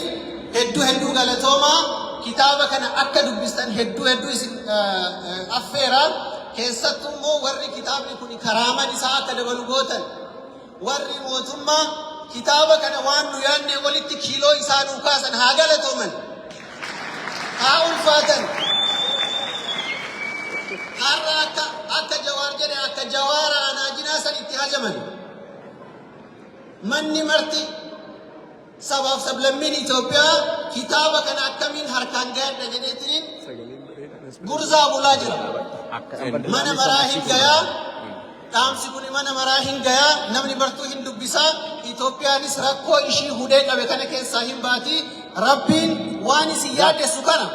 E: hedduu galatoomaa. Kitaaba kana akka dubbistan hedduu isin affeeraa. Keessattuu immoo warri kitaabni kun karaaman isaa akka dabalu gootan warri mootummaa kitaaba kana waan nu yaadne walitti kiiloo isaa nuu kaasan haa galatooman haa ulfaatan. Har'a akka jawaar jedhe akka jawaara anaajinaa san itti hajaman manni marti sabaaf sablammiin Itoophiyaa kitaaba kana akkamiin harkaan gaadha jedheetiniin gurzaa bulaa jira. Mana maraa hin gayaa dhaamsi kun mana maraa hin gayaa namni bartuu hin dubbisaa. Itoophiyaanis rakkoo ishii hudee qabe kana keessaa hin baati. Rabbiin waan isin yaaddeessu kana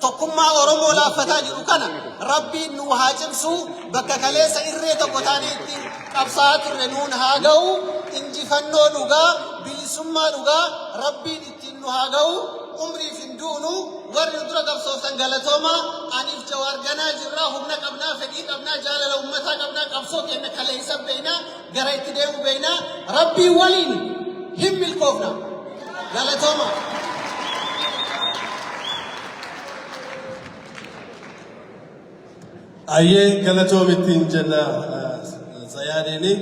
E: tokkummaa Oromoo laaffataa jiru kana rabbiin nu haa cimsu. Bakka kaleessa irree tokko taanee ittiin qabsaa'aa turre nuun haa ga'u. Injifannoo dhugaa bilisummaa dhugaa rabbiin ittiin nu haa ga'u. Umriif hin duunu warri dura qabsooftan galatooma. Aniif jawaar ganaa jirraa humna qabnaa fedhii qabnaa jaalala uummataa qabnaa qabsoo keenya kaleessa beeynaa gara itti deemu beeynaa rabbiin waliin hin milkoofna galatooma. Ayyee galatoomittiin jenna Zayyaadeenii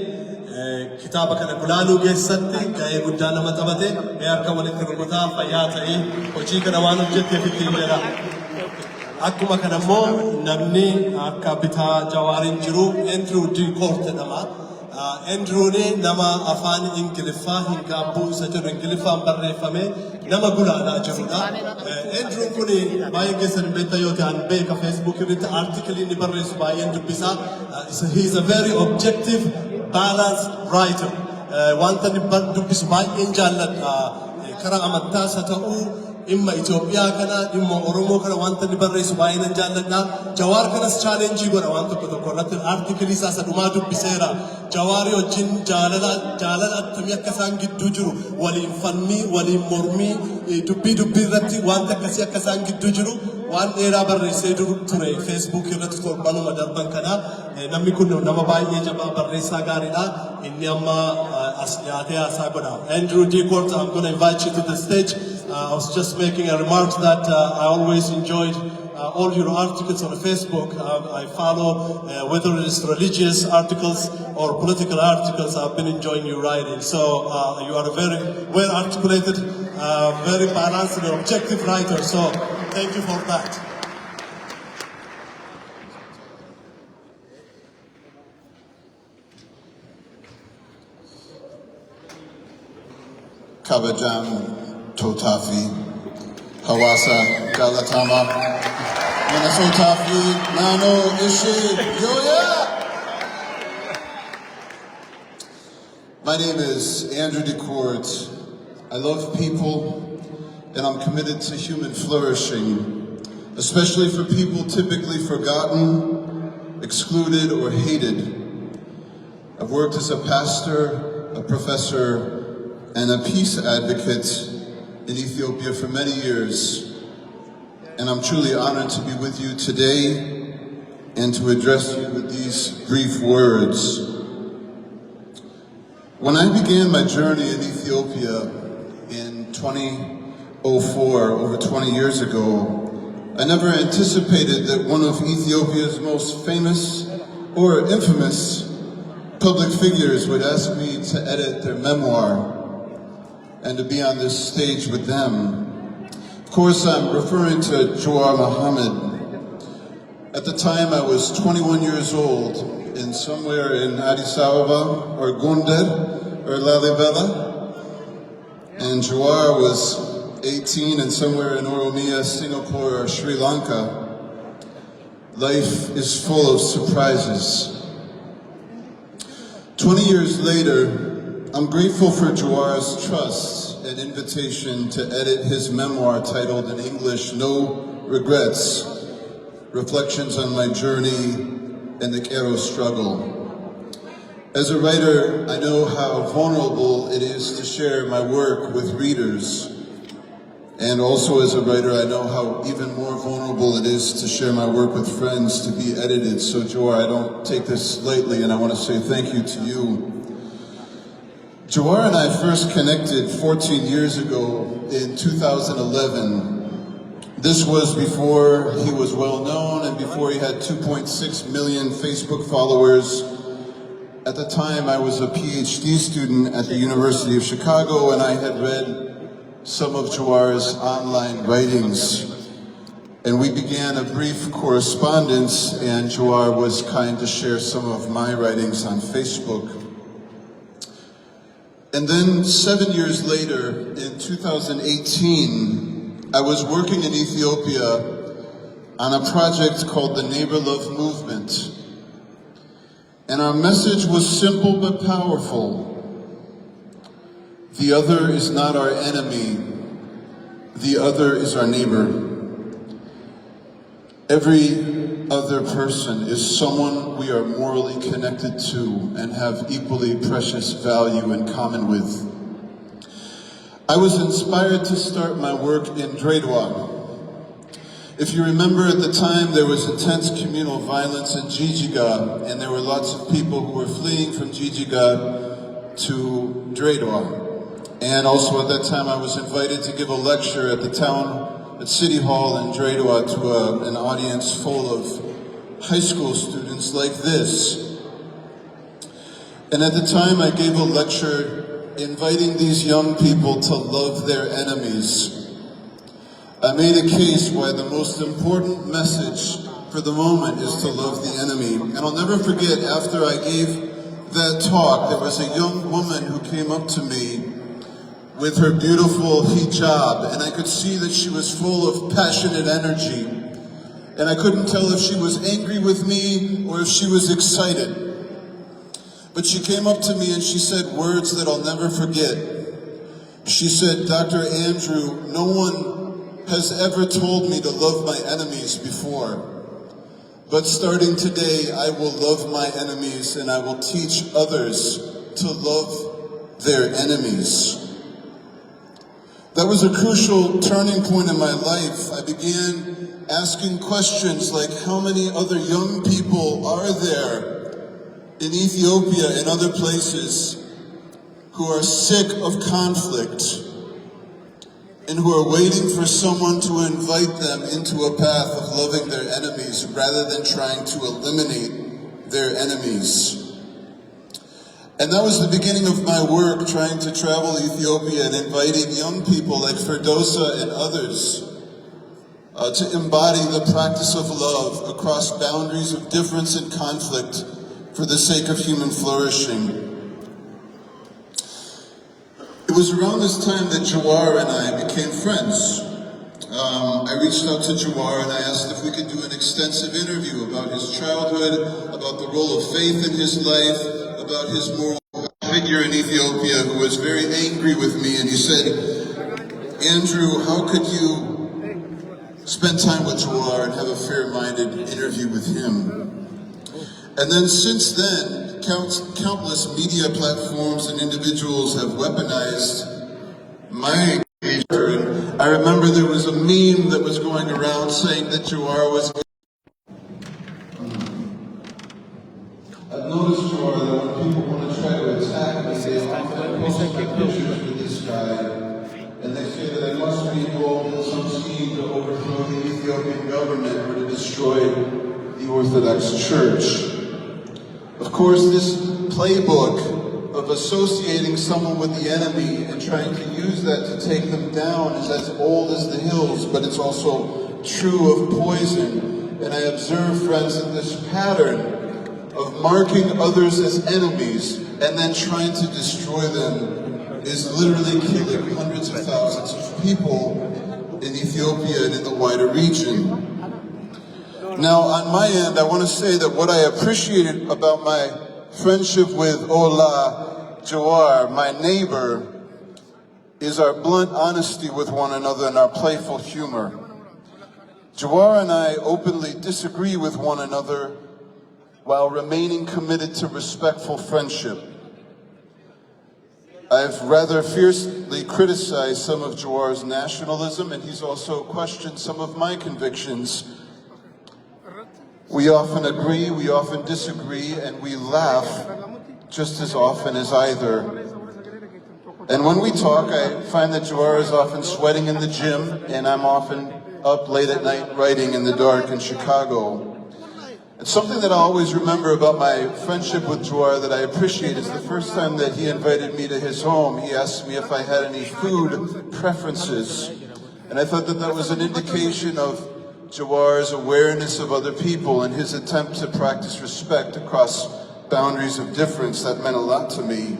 E: kitaaba kana gulaaluu keessatti gahee guddaa nama taphate akka walitti rukutaa fayyaa ta'ee hojii kana waan hojjetteef ittiin jedha. Akkuma kana immoo namni akka bitaa jawaariin jiru Andrew D. Court jedhama. Andrewni nama afaan Ingiliffaa hin gaabbu isa jiru Ingiliffaan barreeffame nama gulaanaa jirudha. Andrew kuni baay'ee keessan beekta yoo ta'an beeka Facebook irratti article inni barreessu baay'een dubbisaa. He is a very objective, balanced writer. Wanta inni dubbisu baay'een jaalladha. Karaa amantaas haa ta'uu dhimma Itoophiyaa kana dhimma Oromoo kana wanta inni barreessu baay'een jaalladha. Jawaar kanas challenge godha waan tokko tokko irratti article isaa dhumaa dubbiseera. Jawaari wajjin jaalala attamii akka isaan gidduu jiru waliin falmii waliin mormii dubbii irratti wanta akkasii akka isaan gidduu jiru waan dheeraa barreessee ture Facebook irratti torbanuma darban kana namni kun nama baay'ee jabaa barreessaa gaariidha. Inni amma as dhiyaatee haasaa godha. Andrew D. Court, I'm going to invite you to the stage. I was just making a remark that I always enjoyed all your articles on Facebook. I follow whether it is religious articles or political articles. I've been enjoying your writing. So you are a very well articulated, very balanced and objective writer. So thank you for that.
F: Kabajam Totafi, Hawassa, Galatama, Minnesotafi, Nano, Ishi, Yo yeah! My name is Andrew DeCourt. I love people and I'm committed to human flourishing, especially for people typically forgotten, excluded, or hated. I've worked as a pastor, a professor, and a peace advocate in Ethiopia for many years. And I'm truly honored to be with you today and to address you with these brief words. When I began my journey in Ethiopia in 2004, over 20 years ago, I never anticipated that one of Ethiopia's most famous or infamous public figures would ask me to edit their memoir and to be on this stage with them. Of course, I'm referring to Jawar Mohammed. At the time, I was 21 years old, and somewhere in Addis Ababa, or Gondar, or Lalibela, and Jawar was 18 and somewhere in Oromia, Singapore, or Sri Lanka. Life is full of surprises. 20 years later, I'm grateful for Jawar's trust and invitation to edit his memoir titled in English, No Regrets, Reflections on My Journey and the Cairo Struggle. As a writer, I know how vulnerable it is to share my work with readers. And also as a writer, I know how even more vulnerable it is to share my work with friends, to be edited. So Jawar, I don't take this lightly, and I want to say thank you to you. Jawar and I first connected 14 years ago in 2011. This was before he was well known and before he had 2.6 million Facebook followers. At the time, I was a PhD student at the University of Chicago, and I had read some of Jawar's online writings. And we began a brief correspondence, and Jawar was kind to share some of my writings on Facebook. And then 7 years later, in 2018, I was working in Ethiopia on a project called the Neighbor Love Movement. And our message was simple but powerful. The other is not our enemy. The other is our neighbor. Every other person is someone we are morally connected to and have equally precious value in common with. I was inspired to start my work in Dreidwa. If you remember, at the time there was intense communal violence in Jijiga, and there were lots of people who were fleeing from Jijiga to Dreidwa. And also at that time I was invited to give a lecture at the at City Hall in Dreidwa to an audience full of high school students like this. And at the time I gave a lecture inviting these young people to love their enemies. I made a case why the most important message for the moment is to love the enemy. And I'll never forget, after I gave that talk, there was a young woman who came up to me with her beautiful hijab, and I could see that she was full of passionate energy. And I couldn't tell if she was angry with me or if she was excited. But she came up to me and she said words that I'll never forget. She said, "Dr. Andrew, no one has ever told me to love my enemies before. But starting today, I will love my enemies and I will teach others to love their enemies." That was a crucial turning point in my life. I began asking questions like, how many other young people are there in Ethiopia and other places who are sick of conflict and who are waiting for someone to invite them into a path of loving their enemies rather than trying to eliminate their enemies. And that was the beginning of my work, trying to travel Ethiopia and inviting young people like Ferdosa and others to embody the practice of love across boundaries of difference and conflict for the sake of human flourishing. It was around this time that Jawar and I became friends. I reached out to Jawar and I asked if we could do an extensive interview about his childhood, about the role of faith in his life, about his moral figure in Ethiopia who was very angry with me. And he said, "Andrew, how could you spend time with Jawar and have a fair-minded interview with him?" And then since then, countless media platforms and individuals have weaponized my engagement. And I remember there was a meme that was going around saying that Jawar was... I've noticed, Jawar, that when people want to try to attack me, they often post my pictures with this guy. And they say that I must be involved in some scheme to overthrow the Ethiopian government or to destroy the Orthodox Church. Of course, this playbook of associating someone with the enemy and trying to use that to take them down is as old as the hills, but it's also true of poison. And I observe, friends, that this pattern of marking others as enemies and then trying to destroy them is literally killing hundreds of thousands of people in Ethiopia and in the wider region. Now, on my end, I want to say that what I appreciated about my friendship with Ola Jawar, my neighbor, is our blunt honesty with one another and our playful humor. Jawar and I openly disagree with one another while remaining committed to respectful friendship. I've rather fiercely criticized some of Jawar's nationalism, and he's also questioned some of my convictions. We often agree, we often disagree, and we laugh just as often as either. And when we talk, I find that Jawar is often sweating in the gym, and I'm often up late at night writing in the dark in Chicago. It's something that I always remember about my friendship with Jawar that I appreciate is the first time that he invited me to his home, he asked me if I had any food preferences. And I thought that that was an indication of Jawar's awareness of other people and his attempt to practice respect across boundaries of difference. That meant a lot to me.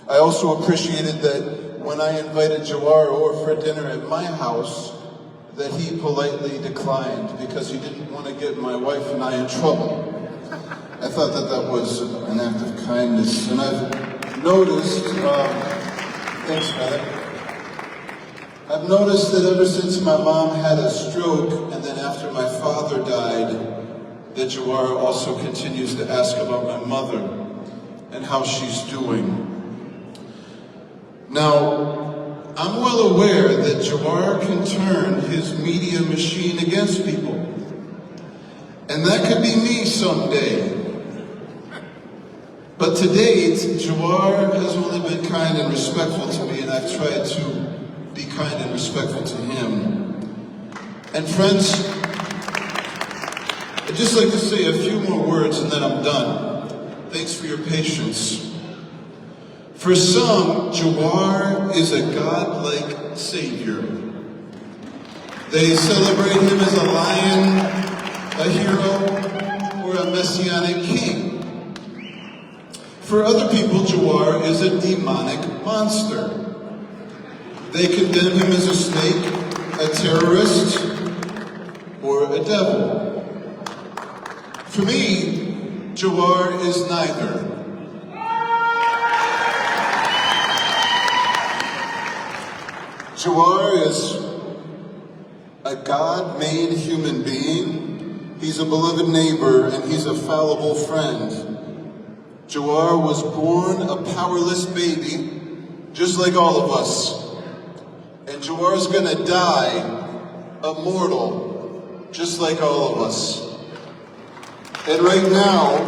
F: I also appreciated that when I invited Jawar over for dinner at my house, that he politely declined because he didn't want to get my wife and I in trouble. I thought that that was an act of kindness. And I've noticed, thanks, brother. I've noticed that ever since my mom had a stroke and then after my father died, that Jawar also continues to ask about my mother and how she's doing. Now, I'm well aware that Jawar can turn his media machine against people. And that could be me someday. But to date, Jawar has only been kind and respectful to me, and I've tried to be kind and respectful to him. And friends, I'd just like to say a few more words and then I'm done. Thanks for your patience. For some, Jawar is a godlike savior. They celebrate him as a lion, a hero, or a messianic king. For other people, Jawar is a demonic monster. They condemn him as a snake, a terrorist, or a devil. For me, Jawar is neither. Jawar is a God-made human being. He's a beloved neighbor, and he's a fallible friend. Jawar was born a powerless baby, just like all of us. And Jawar's gonna die a mortal, just like all of us. And right now,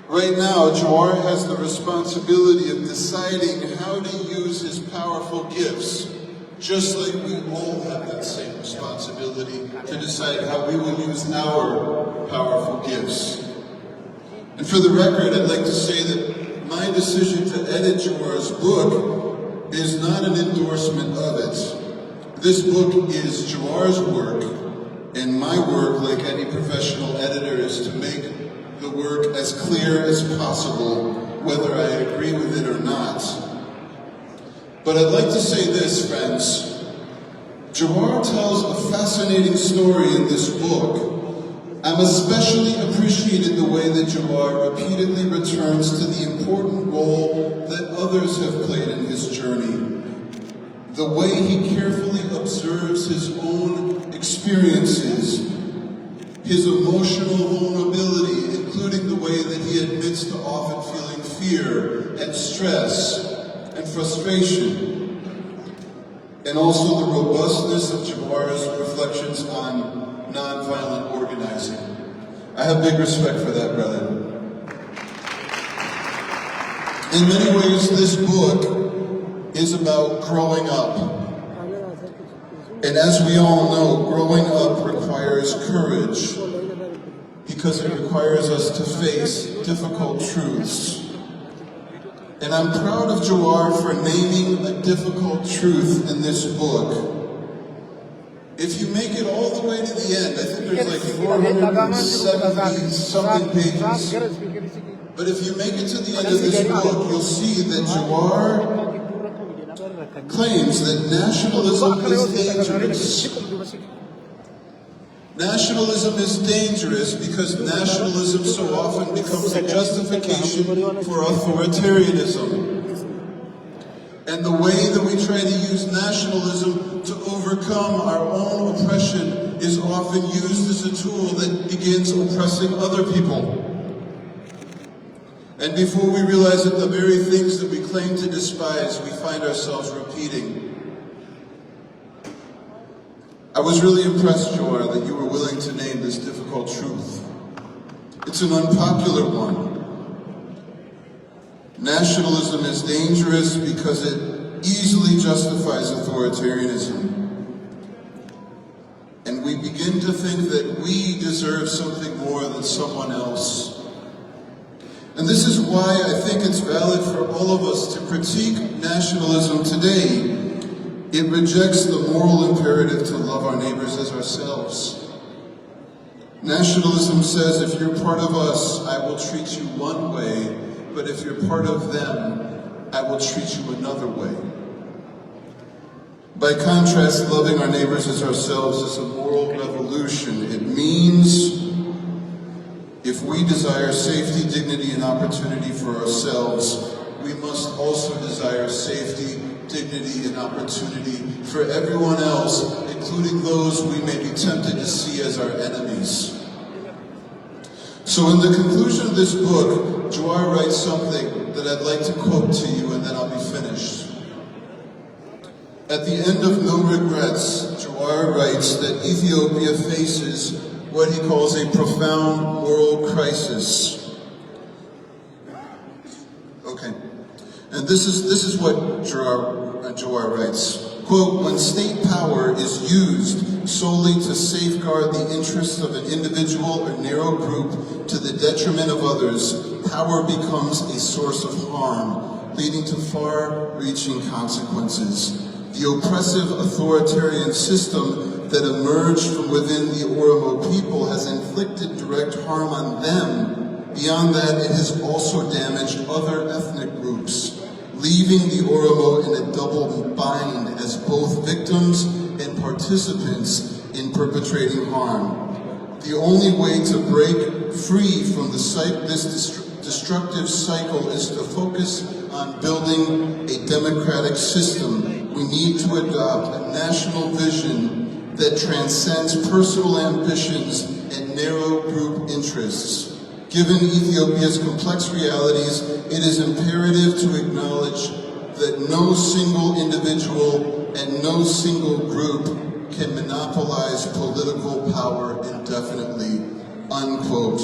F: Jawar has the responsibility of deciding how to use his powerful gifts, just like we all have that same responsibility to decide how we will use our powerful gifts. And for the record, I'd like to say that my decision to edit Jawar's book is not an endorsement of it. This book is Jawar's work, and my work, like any professional editor, is to make the work as clear as possible, whether I agree with it or not. But I'd like to say this, friends. Jawar tells a fascinating story in this book. I'm especially appreciated the way that Jawar repeatedly returns to the important role that others have played in his journey. The way he carefully observes his own experiences, his emotional vulnerability, including the way that he admits to often feeling fear and stress and frustration, and also the robustness of Jawar's reflections on nonviolent organizing. I have big respect for that, brother. In many ways, this book is about growing up. And as we all know, growing up requires courage, because it requires us to face difficult truths. And I'm proud of Jawar for naming a difficult truth in this book. If you make it all the way to the end, I think there's like 470 something pages. But if you make it to the end of this book, you'll see that Jawar claims that nationalism is dangerous. Nationalism is dangerous because nationalism so often becomes a justification for authoritarianism. And the way that we try to use nationalism to overcome our own oppression is often used as a tool that begins oppressing other people. And before we realize it, the very things that we claim to despise, we find ourselves repeating. I was really impressed, Jawar, that you were willing to name this difficult truth. It's an unpopular one. Nationalism is dangerous because it easily justifies authoritarianism. And we begin to think that we deserve something more than someone else. And this is why I think it's valid for all of us to critique nationalism today. It rejects the moral imperative to love our neighbors as ourselves. Nationalism says, if you're part of us, I will treat you one way, but if you're part of them, I will treat you another way. By contrast, loving our neighbors as ourselves is a moral revolution. It means if we desire safety, dignity, and opportunity for ourselves, we must also desire safety, dignity, and opportunity for everyone else, including those we may be tempted to see as our enemies. So in the conclusion of this book, Jawar writes something that I'd like to quote to you, and then I'll be finished. At the end of No Regrets, Jawar writes that Ethiopia faces what he calls a profound moral crisis. Okay. And this is what Jawar writes. Quote, when state power is used solely to safeguard the interests of an individual or narrow group to the detriment of others, power becomes a source of harm, leading to far-reaching consequences. The oppressive authoritarian system that emerged from within the Oromo people has inflicted direct harm on them Beyond that, it has also damaged other ethnic groups, leaving the Oromo in a double bind as both victims and participants in perpetrating harm. The only way to break free from this destructive cycle is to focus on building a democratic system. We need to adopt a national vision that transcends personal ambitions and narrow group interests. Given Ethiopia's complex realities, it is imperative to acknowledge that no single individual and no single group can monopolize political power indefinitely, unquote.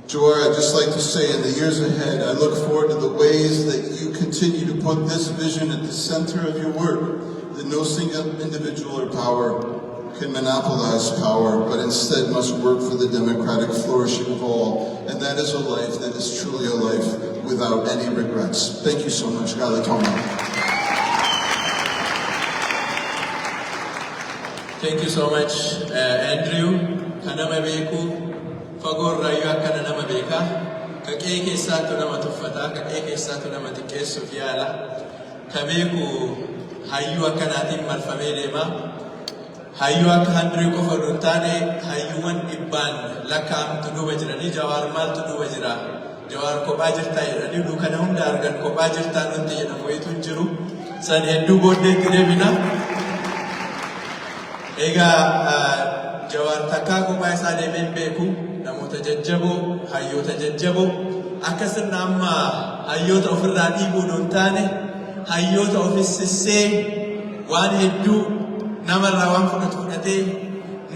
F: Jawar, I'd just like to say in the years ahead, I look forward to the ways that you continue to put this vision at the center of your work, that no single individual or power can monopolize power, but instead must work for the democratic flourishing of all. And that is a life that is truly a life without any regrets. Thank you so much, Galatoma.
B: Thank you so much, Andrew. Kanama beeku, fagor rayu akkana nama beeka. Kaqee keessaatu nama tuffata, kaqee keessaatu nama xiqqeessuuf yaala. Ka beeku hayyuu akkanaatiin marfamee deema. Hayyuu akka Andrew qofa osoo hin taane hayyuuwwan dhibbaan lakkaa'amtu duuba jiranii Jawaar maaltu duuba jira? Jawaar kophaa jirtaa jedhanii duukana hunda argan kophaa jirtaa nuti jedhamu wayitu hin jiru. San hedduu booddeetti deebina. Egaa Jawaar takkaa kophaa isaa deemee hin beeku. Namoota jajjaboo, hayyoota jajjaboo akka sirna amma hayyoota ofirraa dhiibuu hin taane hayyoota ofis sissee waan hedduu namarraa waan fudhatee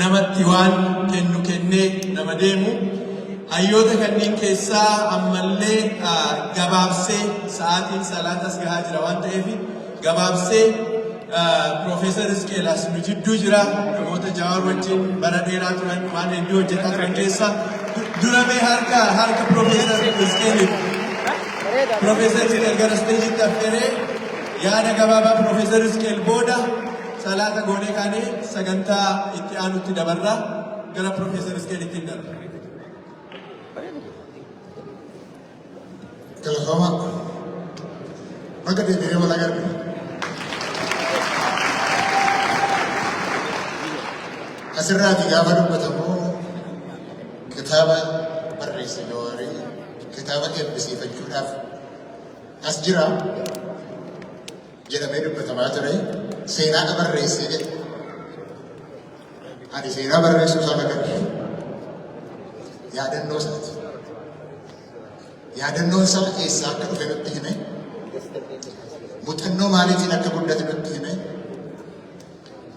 B: namatti waan kennu kennee nama deemu hayyoota kanneen keessaa ammallee gabaabsee sa'aatiin salaatas gahaa jira waan ta'eef gabaabsee Profeesar Hizqi'eelaas nu jidduu jira namoota Jawaar wajjin bara dheeraa turan waan hedduu hojjetaa turan keessaa duramee harka Profeesar Hizqi'eeliif Profeesar Hizqi'eel gara isteejitti affeeree yaada gabaabaa Profeesar Hizqi'eel booda salata goonee kaanee sagantaa itti aanutti dabarraa gara Profeesar Hizqi'eelitti darba.
E: Galatooma. Akka deebi'ee wal agarre. Asirraati gaafa dubbatamu kitaaba barreesse Jawaarii kitaaba eebbisiifachuudhaaf as jira jedhamee dubbatamaa ture. Seenaa barreessee jedhe. Ani seenaa barreessuu isaa agarre. Yaadannoo isaati. Yaadannoon isaa eessaa akka dhufe nutti hime. Muuxannoo maaliitiin akka guddate nutti hime.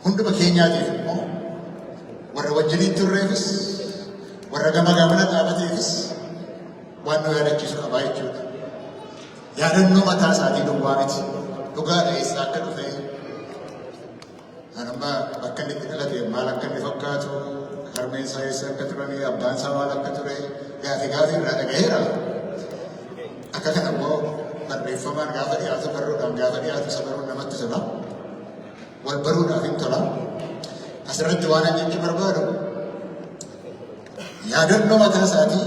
E: Hunduma keenyaatiif immoo warra wajjiniin turreefis warra gama gamana dhaabateefis waan nu yaadachiisu qabaa jechuudha. Yaadannoo mataa isaatii duwwaa miti. Dhugaadha eessaa akka dhufe. Anamma bakka inni itti dhalate maal akka inni fakkaatu harmeen isaa eessa akka turanii abbaan isaa maal akka ture gaafii irraa dhagaheera. Akka kana immoo barreeffamaan gaafa dhiyaatu barruudhaan gaafa dhiyaatu isa baruun namatti tola. Wal baruudhaaf hin tola. Asirratti waan ani itti barbaadu yaadannoo mataa isaatii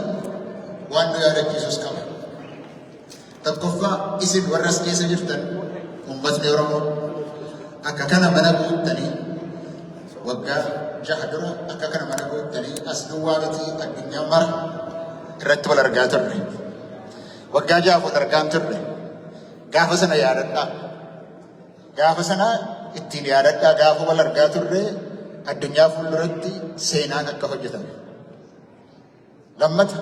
E: waan nu yaadachiisus qaba. Tokkoffaa isin warra as keessa jirtan uummatni Oromoo akka kana mana guuttanii waggaa 6 dura akka kana mana guuttanii as duwwaa miti addunyaa mara irratti wal argaa turre. Waggaa 6 wal argaa turre. Gaafa sana yaadadhaa. Gaafa sana ittiin yaadadhaa gaafa wal argaa turre addunyaa fuulduratti seenaan akka hojjetame. Lammata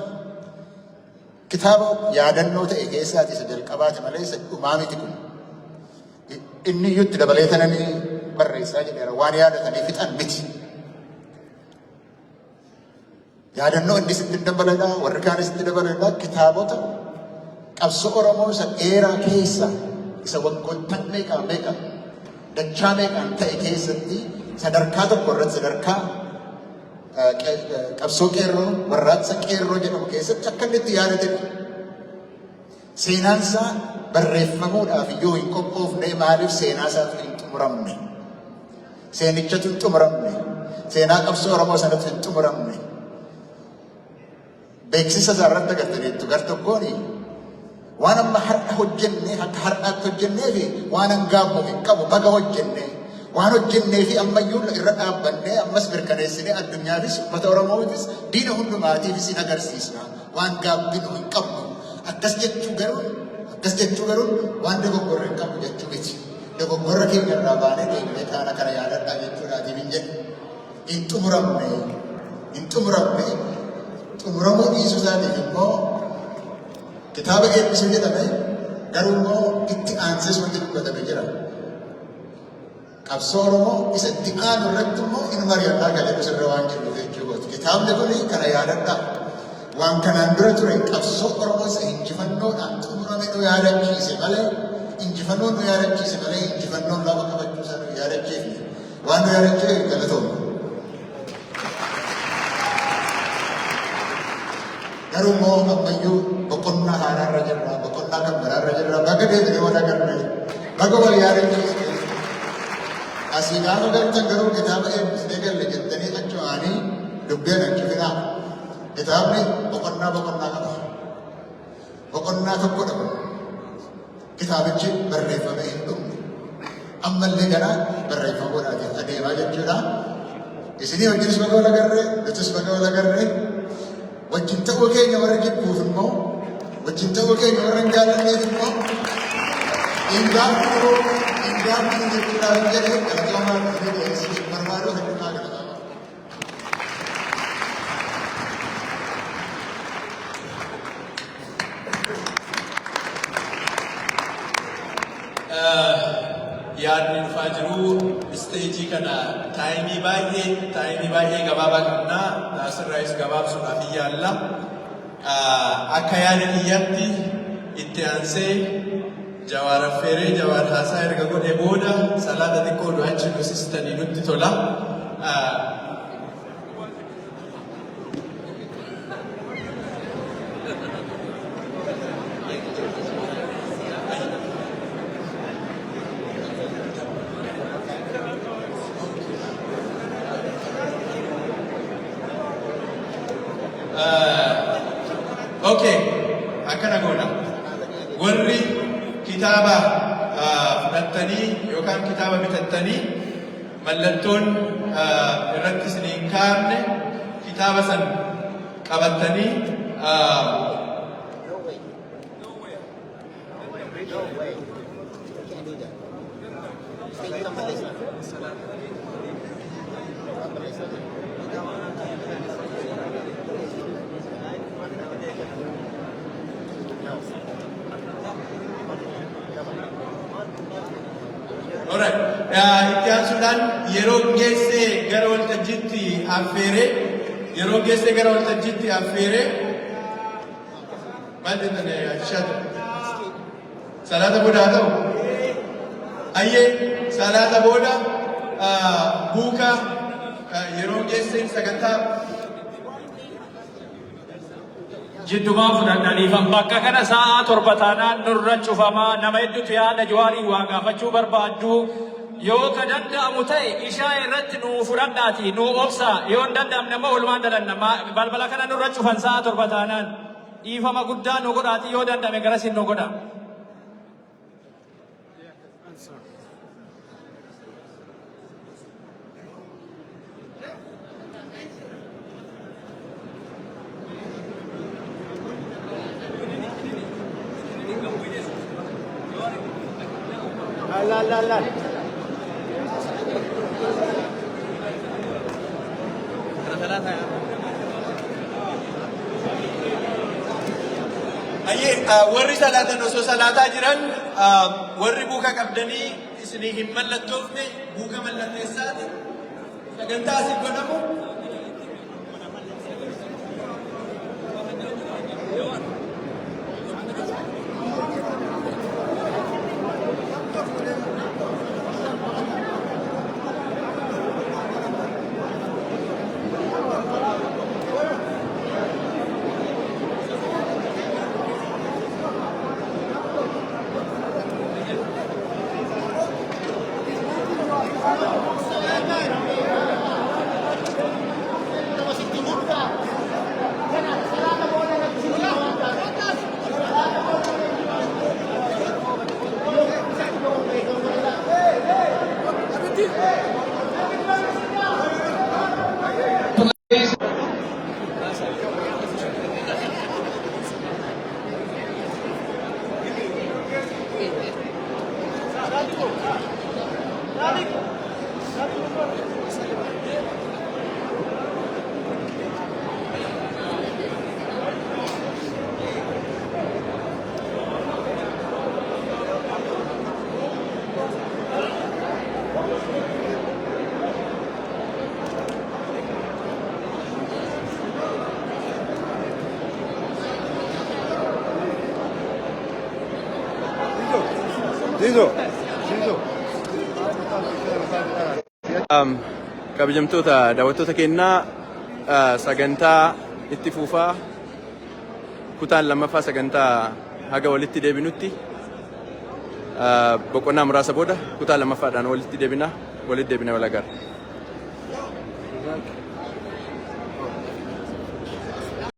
E: kitaaba yaadannoo ta'e keessaati isa jalqabaati malee isa dhumaa miti kun. Inni iyyutti dabalee tananii barreessaa jedheera waan yaadatanii fixan miti. Yaadannoo inni sitti dabaladhaa warri kaan sitti dabaladhaa kitaabota qabsoo Oromoo isa dheeraa keessa isa waggoottan meeqa dachaa meeqaan ta'e keessatti sadarkaa tokko irratti sadarkaa qabsoo qeerroo warraaqsa qeerroo jedhamu keessatti akka inni itti yaadatetti seenaan isaa barreeffamuudhaaf iyyuu hin qophoofne maaliif seenaa isaatu hin xumuramne seenichatu hin xumuramne seenaa qabsoo Oromoo sanatu hin xumuramne
G: beeksisa isaarratti agartaniittu gar tokkooni waan amma har'a hojjennee akka har'aatti hojjennee fi waan hangaabuu hin qabu baga hojjennee waan hojjennee fi ammayyuu irra dhaabbannee ammas mirkaneessinee addunyaafis uummata Oromoofis diina hundumaatiifis hin agarsiisna waan gaabbinu hin qabnu akkas jechuu garuu waan dogoggorra hin qabu jechuu miti dogoggorra keenya irraa baanee deemnee kaana kana yaadadhaa jechuudhaatiif hin jedhu hin xumuramne xumuramuu dhiisuu isaatiif immoo kitaaba eebbisu jedhame garuu immoo itti aansees wanti dubbatame jira. Qabsoo Oromoo isa itti aanu irratti immoo in mari'annaa kan jedhu sirra waan jiruuf jechuudha. Kitaabni kun kana yaadadhaa. Waan kanaan dura ture qabsoo Oromoo isa injifannoodhaan xumurame nu yaadachiise malee injifannoon nu yaadachiise malee injifannoon lafa qabachuu isaa nu yaadachiifne waan nu yaadachiise galatoomne. Garuu immoo ammayyuu boqonnaa haaraarra jirra boqonnaa kan biraarra jirra baga deemnee wal agarre baga wal yaadachiisne asii gaafa galtan garuu kitaaba eebbisnee galle jettanii achumaanii dubbeen achi fidaa kitaabni boqonnaa qaba boqonnaa tokko dhabu kitaabichi barreeffame hin dhumne ammallee gara barreeffamuudhaatiif adeemaa jechuudha isinii wajjinis baga wal agarre nutis baga wal agarre wajjin ta'uu keenya warra jibbuuf immoo wajjin ta'uu keenya warra hin jaallanneef immoo ingaafuu jechuudhaaf jedhee galatoomaa dhufee dhiyeessiif barbaaduu hedduudhaa galatoomaa.
B: Yaadni dhufaa jiru isteejii kana taayimii baay'ee gabaabaa qabnaa asirraayis gabaabsuudhaaf yaalla. Akka yaada kiyyaatti itti aansee Jawaar affeeree Jawaar haasaa erga godhee booda salaata xiqqoo du'achi nusistanii nutti tola. Okay, akkana goona. Warri kitaaba fudhattanii yookaan kitaaba bitattanii mallattoon irratti isiniin kaa'amne kitaaba san qabattanii Alright. Itti aansuudhaan yeroo geessee gara waltajjiitti affeeree maal jettane shata salaata booda haa ta'u ayyee salaata booda buuka yeroo geesseen sagantaa
A: jiddumaa fudhadhaniifan bakka kana sa'a 7 taanaan nurra cufamaa nama hedduutu yaada Jawaarii waa gaafachuu barbaaddu yoo ka danda'amu ta'e ishaa irratti nu fudhadhaati nu obsa yoo hin danda'amne immoo walumaan dalanna balbala kana nurra cufan sa'a 7 taanaan dhiifama guddaa nu godhaati yoo danda'ame garasiin nu godha.
B: warri salaatan osoo salaataa jiran warri buuka qabdanii isinii hin mallattoofne buuka mallatteessaati sagantaa asii godhamu.
H: Kabajamtoota daawwattoota keenyaa sagantaa itti fufaa kutaan lammaffaa sagantaa haga walitti deebinutti boqonnaa muraasa booda kutaa lammaffaadhaan walitti deebina wal agarra.